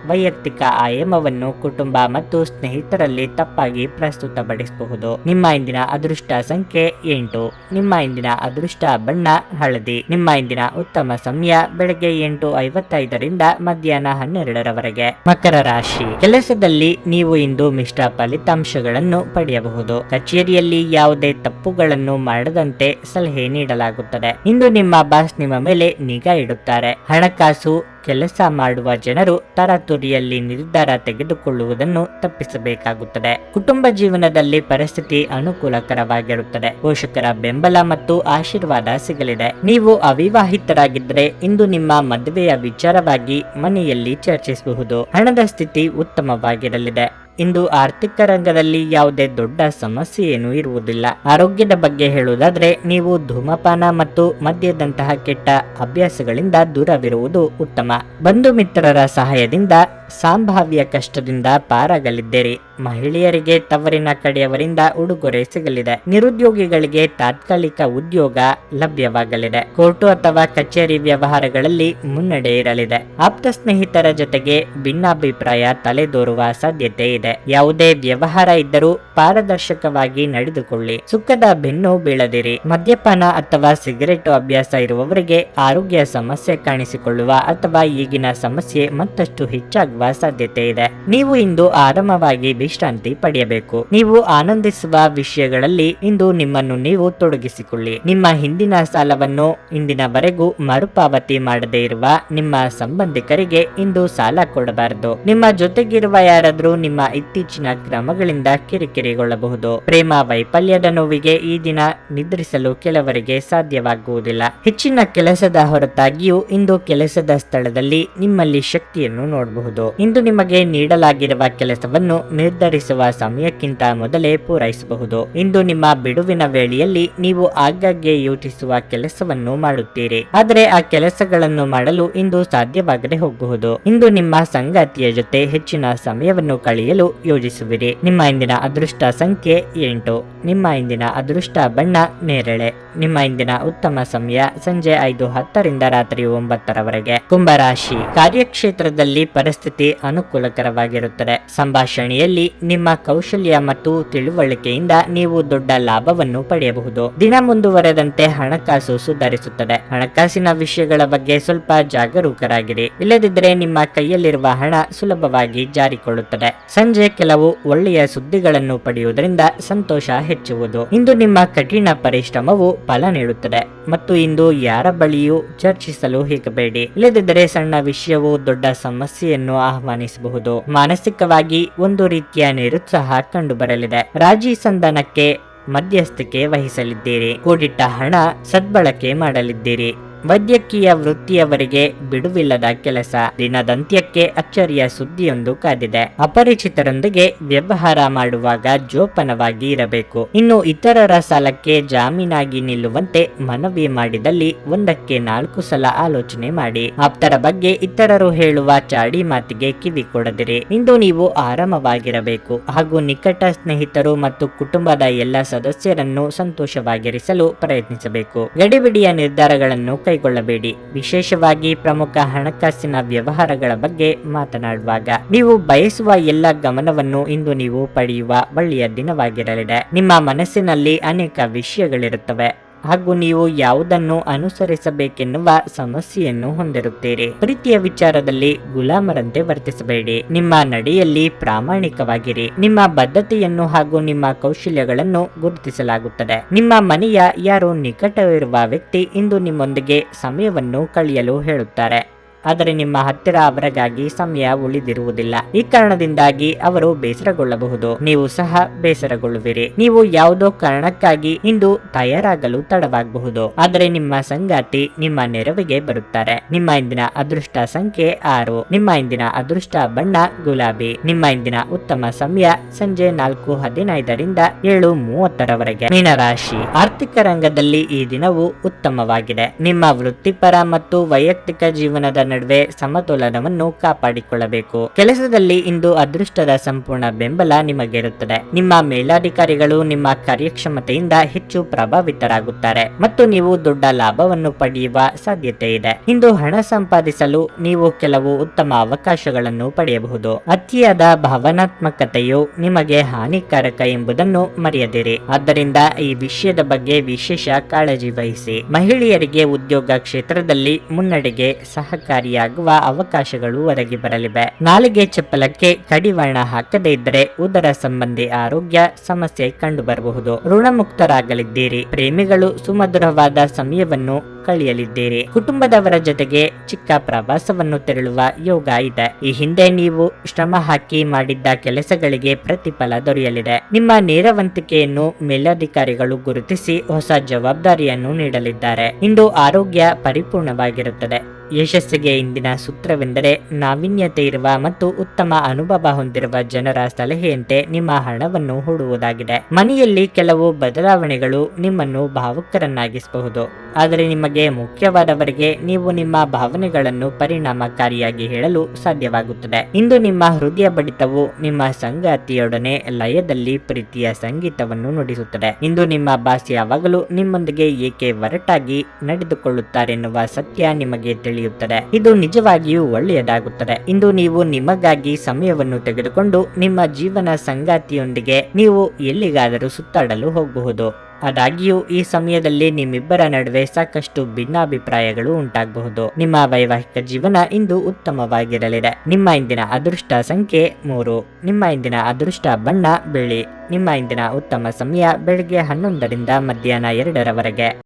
Speaker 1: ವೈಯಕ್ತಿಕ ಆಯಾಮವನ್ನು ಕುಟುಂಬ ಮತ್ತು ಸ್ನೇಹಿತರಲ್ಲಿ ತಪ್ಪಾಗಿ ಪ್ರಸ್ತುತಪಡಿಸಬಹುದು. ನಿಮ್ಮ ಇಂದಿನ ಅದೃಷ್ಟ ಸಂಖ್ಯೆ 8. ನಿಮ್ಮ ಇಂದಿನ ಅದೃಷ್ಟ ಬಣ್ಣ ಹಳದಿ. ನಿಮ್ಮ ಇಂದಿನ ಉತ್ತಮ ಸಮಯ ಬೆಳಗ್ಗೆ 8:55ರಿಂದ ಮಧ್ಯಾಹ್ನ 12ರವರೆಗೆ. ಮಕರ ರಾಶಿ. ಕೆಲಸದಲ್ಲಿ ನೀವು ಇಂದು ಮಿಶ್ರ ಫಲಿತಾಂಶಗಳನ್ನು ಪಡೆಯಬಹುದು. ಕಚೇರಿಯಲ್ಲಿ ಯಾವುದೇ ತಪ್ಪುಗಳನ್ನು ಮಾಡದಂತೆ ಸಲಹೆ ನೀಡಲಾಗುತ್ತದೆ. ಇಂದು ನಿಮ್ಮ ಬಾಸ್ ನಿಮ್ಮ ಮೇಲೆ ನಿಗಾ ಇಡುತ್ತಾರೆ. ಹಣಕಾಸು ಕೆಲಸ ಮಾಡುವ ಜನರು ತರಾತುರಿಯಲ್ಲಿ ನಿರ್ಧಾರ ತೆಗೆದುಕೊಳ್ಳುವುದನ್ನು ತಪ್ಪಿಸಬೇಕಾಗುತ್ತದೆ. ಕುಟುಂಬ ಜೀವನದಲ್ಲಿ ಪರಿಸ್ಥಿತಿ ಅನುಕೂಲಕರವಾಗಿರುತ್ತದೆ. ಪೋಷಕರ ಬೆಂಬಲ ಮತ್ತು ಆಶೀರ್ವಾದ ಸಿಗಲಿದೆ. ನೀವು ಅವಿವಾಹಿತರಾಗಿದ್ದರೆ ಇಂದು ನಿಮ್ಮ ಮದುವೆಯ ವಿಚಾರವಾಗಿ ಮನೆಯಲ್ಲಿ ಚರ್ಚಿಸಬಹುದು. ಹಣದ ಸ್ಥಿತಿ ಉತ್ತಮವಾಗಿರಲಿದೆ. ಇಂದು ಆರ್ಥಿಕ ರಂಗದಲ್ಲಿ ಯಾವುದೇ ದೊಡ್ಡ ಸಮಸ್ಯೆ ಏನೂ ಇರುವುದಿಲ್ಲ. ಆರೋಗ್ಯದ ಬಗ್ಗೆ ಹೇಳುವುದಾದ್ರೆ ನೀವು ಧೂಮಪಾನ ಮತ್ತು ಮದ್ಯದಂತಹ ಕೆಟ್ಟ ಅಭ್ಯಾಸಗಳಿಂದ ದೂರವಿರುವುದು ಉತ್ತಮ. ಬಂಧು ಮಿತ್ರರ ಸಹಾಯದಿಂದ ಸಂಭಾವ್ಯ ಕಷ್ಟದಿಂದ ಪಾರಾಗಲಿದ್ದೀರಿ. ಮಹಿಳೆಯರಿಗೆ ತವರಿನ ಕಡೆಯವರಿಂದ ಉಡುಗೊರೆ ಸಿಗಲಿದೆ. ನಿರುದ್ಯೋಗಿಗಳಿಗೆ ತಾತ್ಕಾಲಿಕ ಉದ್ಯೋಗ ಲಭ್ಯವಾಗಲಿದೆ. ಕೋರ್ಟು ಅಥವಾ ಕಚೇರಿ ವ್ಯವಹಾರಗಳಲ್ಲಿ ಮುನ್ನಡೆ ಇರಲಿದೆ. ಆಪ್ತ ಸ್ನೇಹಿತರ ಜೊತೆಗೆ ಭಿನ್ನಾಭಿಪ್ರಾಯ ತಲೆದೋರುವ ಸಾಧ್ಯತೆ ಇದೆ. ಯಾವುದೇ ವ್ಯವಹಾರ ಇದ್ದರೂ ಪಾರದರ್ಶಕವಾಗಿ ನಡೆದುಕೊಳ್ಳಿ. ಸುಖದ ಬೆನ್ನು ಬೀಳದಿರಿ. ಮದ್ಯಪಾನ ಅಥವಾ ಸಿಗರೆಟ್ ಅಭ್ಯಾಸ ಇರುವವರಿಗೆ ಆರೋಗ್ಯ ಸಮಸ್ಯೆ ಕಾಣಿಸಿಕೊಳ್ಳುವ ಅಥವಾ ಈಗಿನ ಸಮಸ್ಯೆ ಮತ್ತಷ್ಟು ಹೆಚ್ಚಾಗುವ ಸಾಧ್ಯತೆ ಇದೆ. ನೀವು ಇಂದು ಆರಾಮವಾಗಿ ವಿಶ್ರಾಂತಿ ಪಡೆಯಬೇಕು. ನೀವು ಆನಂದಿಸುವ ವಿಷಯಗಳಲ್ಲಿ ಇಂದು ನಿಮ್ಮನ್ನು ನೀವು ತೊಡಗಿಸಿಕೊಳ್ಳಿ. ನಿಮ್ಮ ಹಿಂದಿನ ಸಾಲವನ್ನು ಇಂದಿನವರೆಗೂ ಮರುಪಾವತಿ ಮಾಡದೇ ಇರುವ ನಿಮ್ಮ ಸಂಬಂಧಿಕರಿಗೆ ಇಂದು ಸಾಲ ಕೊಡಬಾರದು. ನಿಮ್ಮ ಜೊತೆಗಿರುವ ಯಾರಾದರೂ ನಿಮ್ಮ ಇತ್ತೀಚಿನ ಕ್ರಮಗಳಿಂದ ಕಿರಿಕಿರಿಗೊಳ್ಳಬಹುದು. ಪ್ರೇಮ ವೈಫಲ್ಯದ ನೋವಿಗೆ ಈ ದಿನ ನಿದ್ರಿಸಲು ಕೆಲವರಿಗೆ ಸಾಧ್ಯವಾಗುವುದಿಲ್ಲ. ಹೆಚ್ಚಿನ ಕೆಲಸದ ಹೊರತಾಗಿಯೂ ಇಂದು ಕೆಲಸದ ಸ್ಥಳದಲ್ಲಿ ನಿಮ್ಮಲ್ಲಿ ಶಕ್ತಿಯನ್ನು ನೋಡಬಹುದು. ಇಂದು ನಿಮಗೆ ನೀಡಲಾಗಿರುವ ಕೆಲಸವನ್ನು ನಿರ್ಧರಿಸುವ ಸಮಯಕ್ಕಿಂತ ಮೊದಲೇ ಪೂರೈಸಬಹುದು. ಇಂದು ನಿಮ್ಮ ಬಿಡುವಿನ ವೇಳೆಯಲ್ಲಿ ನೀವು ಆಗಾಗ್ಗೆ ಯೋಚಿಸುವ ಕೆಲಸವನ್ನು ಮಾಡುತ್ತೀರಿ. ಆದರೆ ಆ ಕೆಲಸಗಳನ್ನು ಮಾಡಲು ಇಂದು ಸಾಧ್ಯವಾಗದೆ ಹೋಗಬಹುದು. ಇಂದು ನಿಮ್ಮ ಸಂಗಾತಿಯ ಜೊತೆ ಹೆಚ್ಚಿನ ಸಮಯವನ್ನು ಕಳೆಯಲು ಯೋಜಿಸುವಿರಿ. ನಿಮ್ಮ ಇಂದಿನ ಅದೃಷ್ಟ ಸಂಖ್ಯೆ 8. ನಿಮ್ಮ ಇಂದಿನ ಅದೃಷ್ಟ ಬಣ್ಣ ನೇರಳೆ. ನಿಮ್ಮ ಇಂದಿನ ಉತ್ತಮ ಸಮಯ ಸಂಜೆ 5:10ರಿಂದ ರಾತ್ರಿ 9ರವರೆಗೆ. ಕುಂಭರಾಶಿ. ಕಾರ್ಯಕ್ಷೇತ್ರದಲ್ಲಿ ಪರಿಸ್ಥಿತಿ ಅನುಕೂಲಕರವಾಗಿರುತ್ತದೆ. ಸಂಭಾಷಣೆಯಲ್ಲಿ ನಿಮ್ಮ ಕೌಶಲ್ಯ ಮತ್ತು ತಿಳುವಳಿಕೆಯಿಂದ ನೀವು ದೊಡ್ಡ ಲಾಭವನ್ನು ಪಡೆಯಬಹುದು. ದಿನ ಮುಂದುವರೆದಂತೆ ಹಣಕಾಸು ಸುಧಾರಿಸುತ್ತದೆ. ಹಣಕಾಸಿನ ವಿಷಯಗಳ ಬಗ್ಗೆ ಸ್ವಲ್ಪ ಜಾಗರೂಕರಾಗಿರಿ. ಇಲ್ಲದಿದ್ದರೆ ನಿಮ್ಮ ಕೈಯಲ್ಲಿರುವ ಹಣ ಸುಲಭವಾಗಿ ಜಾರಿಕೊಳ್ಳುತ್ತದೆ. ಸಂಜೆ ಕೆಲವು ಒಳ್ಳೆಯ ಸುದ್ದಿಗಳನ್ನು ಪಡೆಯುವುದರಿಂದ ಸಂತೋಷ ಹೆಚ್ಚುವುದು. ಇಂದು ನಿಮ್ಮ ಕಠಿಣ ಪರಿಶ್ರಮವು ಫಲ ನೀಡುತ್ತದೆ ಮತ್ತು ಇಂದು ಯಾರ ಬಳಿಯೂ ಚರ್ಚಿಸಲು ಹೋಗಬೇಡಿ. ಇಲ್ಲದಿದ್ದರೆ ಸಣ್ಣ ವಿಷಯವು ದೊಡ್ಡ ಸಮಸ್ಯೆಯನ್ನು ಆಹ್ವಾನಿಸಬಹುದು. ಮಾನಸಿಕವಾಗಿ ಒಂದು ರೀತಿಯ ನಿರುತ್ಸಾಹ ಕಂಡುಬರಲಿದೆ. ರಾಜಿ ಸಂಧಾನಕ್ಕೆ ಮಧ್ಯಸ್ಥಿಕೆ ವಹಿಸಲಿದ್ದೀರಿ. ಕೂಡಿಟ್ಟ ಹಣ ಸದ್ಬಳಕೆ ಮಾಡಲಿದ್ದೀರಿ. ವೈದ್ಯಕೀಯ ವೃತ್ತಿಯವರಿಗೆ ಬಿಡುವಿಲ್ಲದ ಕೆಲಸ. ದಿನದಂತ್ಯಕ್ಕೆ ಅಚ್ಚರಿಯ ಸುದ್ದಿಯೊಂದು ಕಾದಿದೆ. ಅಪರಿಚಿತರೊಂದಿಗೆ ವ್ಯವಹಾರ ಮಾಡುವಾಗ ಜೋಪಾನವಾಗಿ ಇರಬೇಕು. ಇನ್ನು ಇತರರ ಸಾಲಕ್ಕೆ ಜಾಮೀನಾಗಿ ನಿಲ್ಲುವಂತೆ ಮನವಿ ಮಾಡಿದಲ್ಲಿ 1-4 ಸಲ ಆಲೋಚನೆ ಮಾಡಿ. ಆಪ್ತರ ಬಗ್ಗೆ ಇತರರು ಹೇಳುವ ಚಾಡಿ ಮಾತಿಗೆ ಕಿವಿ ಕೊಡದಿರಿ. ಇಂದು ನೀವು ಆರಾಮವಾಗಿರಬೇಕು ಹಾಗೂ ನಿಕಟ ಸ್ನೇಹಿತರು ಮತ್ತು ಕುಟುಂಬದ ಎಲ್ಲ ಸದಸ್ಯರನ್ನು ಸಂತೋಷವಾಗಿರಿಸಲು ಪ್ರಯತ್ನಿಸಬೇಕು. ಗಡಿಬಿಡಿಯ ನಿರ್ಧಾರಗಳನ್ನು ಕೈಗೊಳ್ಳಬೇಡಿ. ವಿಶೇಷವಾಗಿ ಪ್ರಮುಖ ಹಣಕಾಸಿನ ವ್ಯವಹಾರಗಳ ಬಗ್ಗೆ ಮಾತನಾಡುವಾಗ ನೀವು ಬಯಸುವ ಎಲ್ಲ ಗಮನವನ್ನು ಇಂದು ನೀವು ಪಡೆಯುವ ಒಳ್ಳೆಯ ದಿನವಾಗಿರಲಿದೆ. ನಿಮ್ಮ ಮನಸ್ಸಿನಲ್ಲಿ ಅನೇಕ ವಿಷಯಗಳಿರುತ್ತವೆ ಹಾಗೂ ನೀವು ಯಾವುದನ್ನು ಅನುಸರಿಸಬೇಕೆನ್ನುವ ಸಮಸ್ಯೆಯನ್ನು ಹೊಂದಿರುತ್ತೀರಿ. ಪ್ರೀತಿಯ ವಿಚಾರದಲ್ಲಿ ಗುಲಾಮರಂತೆ ವರ್ತಿಸಬೇಡಿ. ನಿಮ್ಮ ನಡೆಯಲ್ಲಿ ಪ್ರಾಮಾಣಿಕವಾಗಿರಿ. ನಿಮ್ಮ ಬದ್ಧತೆಯನ್ನು ಹಾಗೂ ನಿಮ್ಮ ಕೌಶಲ್ಯಗಳನ್ನು ಗುರುತಿಸಲಾಗುತ್ತದೆ. ನಿಮ್ಮ ಮನೆಯ ಯಾರೋ ನಿಕಟವಿರುವ ವ್ಯಕ್ತಿ ಇಂದು ನಿಮ್ಮೊಂದಿಗೆ ಸಮಯವನ್ನು ಕಳೆಯಲು ಹೇಳುತ್ತಾರೆ, ಆದರೆ ನಿಮ್ಮ ಹತ್ತಿರ ಅವರಿಗಾಗಿ ಸಮಯ ಉಳಿದಿರುವುದಿಲ್ಲ. ಈ ಕಾರಣದಿಂದಾಗಿ ಅವರು ಬೇಸರಗೊಳ್ಳಬಹುದು. ನೀವು ಸಹ ಬೇಸರಗೊಳ್ಳುವಿರಿ. ನೀವು ಯಾವುದೋ ಕಾರಣಕ್ಕಾಗಿ ಇಂದು ತಯಾರಾಗಲು ತಡವಾಗಬಹುದು, ಆದರೆ ನಿಮ್ಮ ಸಂಗಾತಿ ನಿಮ್ಮ ನೆರವಿಗೆ ಬರುತ್ತಾರೆ. ನಿಮ್ಮ ಇಂದಿನ ಅದೃಷ್ಟ ಸಂಖ್ಯೆ 6. ನಿಮ್ಮ ಇಂದಿನ ಅದೃಷ್ಟ ಬಣ್ಣ ಗುಲಾಬಿ. ನಿಮ್ಮ ಇಂದಿನ ಉತ್ತಮ ಸಮಯ ಸಂಜೆ 4:15ರಿಂದ 7:30ರವರೆಗೆ. ಮೀನರಾಶಿ. ಆರ್ಥಿಕ ರಂಗದಲ್ಲಿ ಈ ದಿನವು ಉತ್ತಮವಾಗಿದೆ. ನಿಮ್ಮ ವೃತ್ತಿಪರ ಮತ್ತು ವೈಯಕ್ತಿಕ ಜೀವನದ ನಡುವೆ ಸಮತೋಲನವನ್ನು ಕಾಪಾಡಿಕೊಳ್ಳಬೇಕು. ಕೆಲಸದಲ್ಲಿ ಇಂದು ಅದೃಷ್ಟದ ಸಂಪೂರ್ಣ ಬೆಂಬಲ ನಿಮಗಿರುತ್ತದೆ. ನಿಮ್ಮ ಮೇಲಾಧಿಕಾರಿಗಳು ನಿಮ್ಮ ಕಾರ್ಯಕ್ಷಮತೆಯಿಂದ ಹೆಚ್ಚು ಪ್ರಭಾವಿತರಾಗುತ್ತಾರೆ ಮತ್ತು ನೀವು ದೊಡ್ಡ ಲಾಭವನ್ನು ಪಡೆಯುವ ಸಾಧ್ಯತೆ ಇದೆ. ಇಂದು ಹಣ ಸಂಪಾದಿಸಲು ನೀವು ಕೆಲವು ಉತ್ತಮ ಅವಕಾಶಗಳನ್ನು ಪಡೆಯಬಹುದು. ಅತಿಯಾದ ಭಾವನಾತ್ಮಕತೆಯು ನಿಮಗೆ ಹಾನಿಕಾರಕ ಎಂಬುದನ್ನು ಮರೆಯದಿರಿ. ಆದ್ದರಿಂದ ಈ ವಿಷಯದ ಬಗ್ಗೆ ವಿಶೇಷ ಕಾಳಜಿ ವಹಿಸಿ. ಮಹಿಳೆಯರಿಗೆ ಉದ್ಯೋಗ ಕ್ಷೇತ್ರದಲ್ಲಿ ಮುನ್ನಡೆಗೆ ಸಹಕಾರಿಯಾಗುವ ಅವಕಾಶಗಳು ಒದಗಿ ಬರಲಿವೆ. ನಾಲಿಗೆ ಚಪ್ಪಲಕ್ಕೆ ಕಡಿವಾಣ ಹಾಕದೇ ಇದ್ದರೆ ಉದರ ಸಂಬಂಧಿ ಆರೋಗ್ಯ ಸಮಸ್ಯೆ ಕಂಡು ಬರಬಹುದು. ಋಣಮುಕ್ತರಾಗಲಿದ್ದೀರಿ. ಪ್ರೇಮಿಗಳು ಸುಮಧುರವಾದ ಸಮಯವನ್ನು ಕಳೆಯಲಿದ್ದೀರಿ. ಕುಟುಂಬದವರ ಜೊತೆಗೆ ಚಿಕ್ಕ ಪ್ರವಾಸವನ್ನು ತೆರಳುವ ಯೋಗ ಇದೆ. ಈ ಹಿಂದೆ ನೀವು ಶ್ರಮ ಹಾಕಿ ಮಾಡಿದ್ದ ಕೆಲಸಗಳಿಗೆ ಪ್ರತಿಫಲ ದೊರೆಯಲಿದೆ. ನಿಮ್ಮ ನೇರವಂತಿಕೆಯನ್ನು ಮೇಲಧಿಕಾರಿಗಳು ಗುರುತಿಸಿ ಹೊಸ ಜವಾಬ್ದಾರಿಯನ್ನು ನೀಡಲಿದ್ದಾರೆ. ಇಂದು ಆರೋಗ್ಯ ಪರಿಪೂರ್ಣವಾಗಿರುತ್ತದೆ. ಯಶಸ್ಸಿಗೆ ಇಂದಿನ ಸೂತ್ರವೆಂದರೆ ನಾವೀನ್ಯತೆ ಇರುವ ಮತ್ತು ಉತ್ತಮ ಅನುಭವ ಹೊಂದಿರುವ ಜನರ ಸಲಹೆಯಂತೆ ನಿಮ್ಮ ಹಣವನ್ನು ಹೂಡುವುದಾಗಿದೆ. ಮನೆಯಲ್ಲಿ ಕೆಲವು ಬದಲಾವಣೆಗಳು ನಿಮ್ಮನ್ನು ಭಾವುಕರನ್ನಾಗಿಸಬಹುದು, ಆದರೆ ನಿಮಗೆ ಮುಖ್ಯವಾದವರಿಗೆ ನೀವು ನಿಮ್ಮ ಭಾವನೆಗಳನ್ನು ಪರಿಣಾಮಕಾರಿಯಾಗಿ ಹೇಳಲು ಸಾಧ್ಯವಾಗುತ್ತದೆ. ಇಂದು ನಿಮ್ಮ ಹೃದಯ ಬಡಿತವು ನಿಮ್ಮ ಸಂಗಾತಿಯೊಡನೆ ಲಯದಲ್ಲಿ ಪ್ರೀತಿಯ ಸಂಗೀತವನ್ನು ನುಡಿಸುತ್ತದೆ. ಇಂದು ನಿಮ್ಮ ಬಾಸ್ ಯಾವಾಗಲೂ ನಿಮ್ಮೊಂದಿಗೆ ಏಕೆ ಒರಟಾಗಿ ನಡೆದುಕೊಳ್ಳುತ್ತಾರೆನ್ನುವ ಸತ್ಯ ನಿಮಗೆ ತಿಳಿಯುತ್ತದೆ. ಇದು ನಿಜವಾಗಿಯೂ ಒಳ್ಳೆಯದಾಗುತ್ತದೆ. ಇಂದು ನೀವು ನಿಮಗಾಗಿ ಸಮಯವನ್ನು ತೆಗೆದುಕೊಂಡು ನಿಮ್ಮ ಜೀವನ ಸಂಗಾತಿಯೊಂದಿಗೆ ನೀವು ಎಲ್ಲಿಗಾದರೂ ಸುತ್ತಾಡಲು ಹೋಗಬಹುದು. ಆದಾಗ್ಯೂ ಈ ಸಮಯದಲ್ಲಿ ನಿಮ್ಮಿಬ್ಬರ ನಡುವೆ ಸಾಕಷ್ಟು ಭಿನ್ನಾಭಿಪ್ರಾಯಗಳು ಉಂಟಾಗಬಹುದು. ನಿಮ್ಮ ವೈವಾಹಿಕ ಜೀವನ ಇಂದು ಉತ್ತಮವಾಗಿರಲಿದೆ. ನಿಮ್ಮ ಇಂದಿನ ಅದೃಷ್ಟ ಸಂಖ್ಯೆ 3. ನಿಮ್ಮ ಇಂದಿನ ಅದೃಷ್ಟ ಬಣ್ಣ ಬಿಳಿ. ನಿಮ್ಮ ಇಂದಿನ ಉತ್ತಮ ಸಮಯ ಬೆಳಗ್ಗೆ 11ರಿಂದ ಮಧ್ಯಾಹ್ನ 2ರವರೆಗೆ.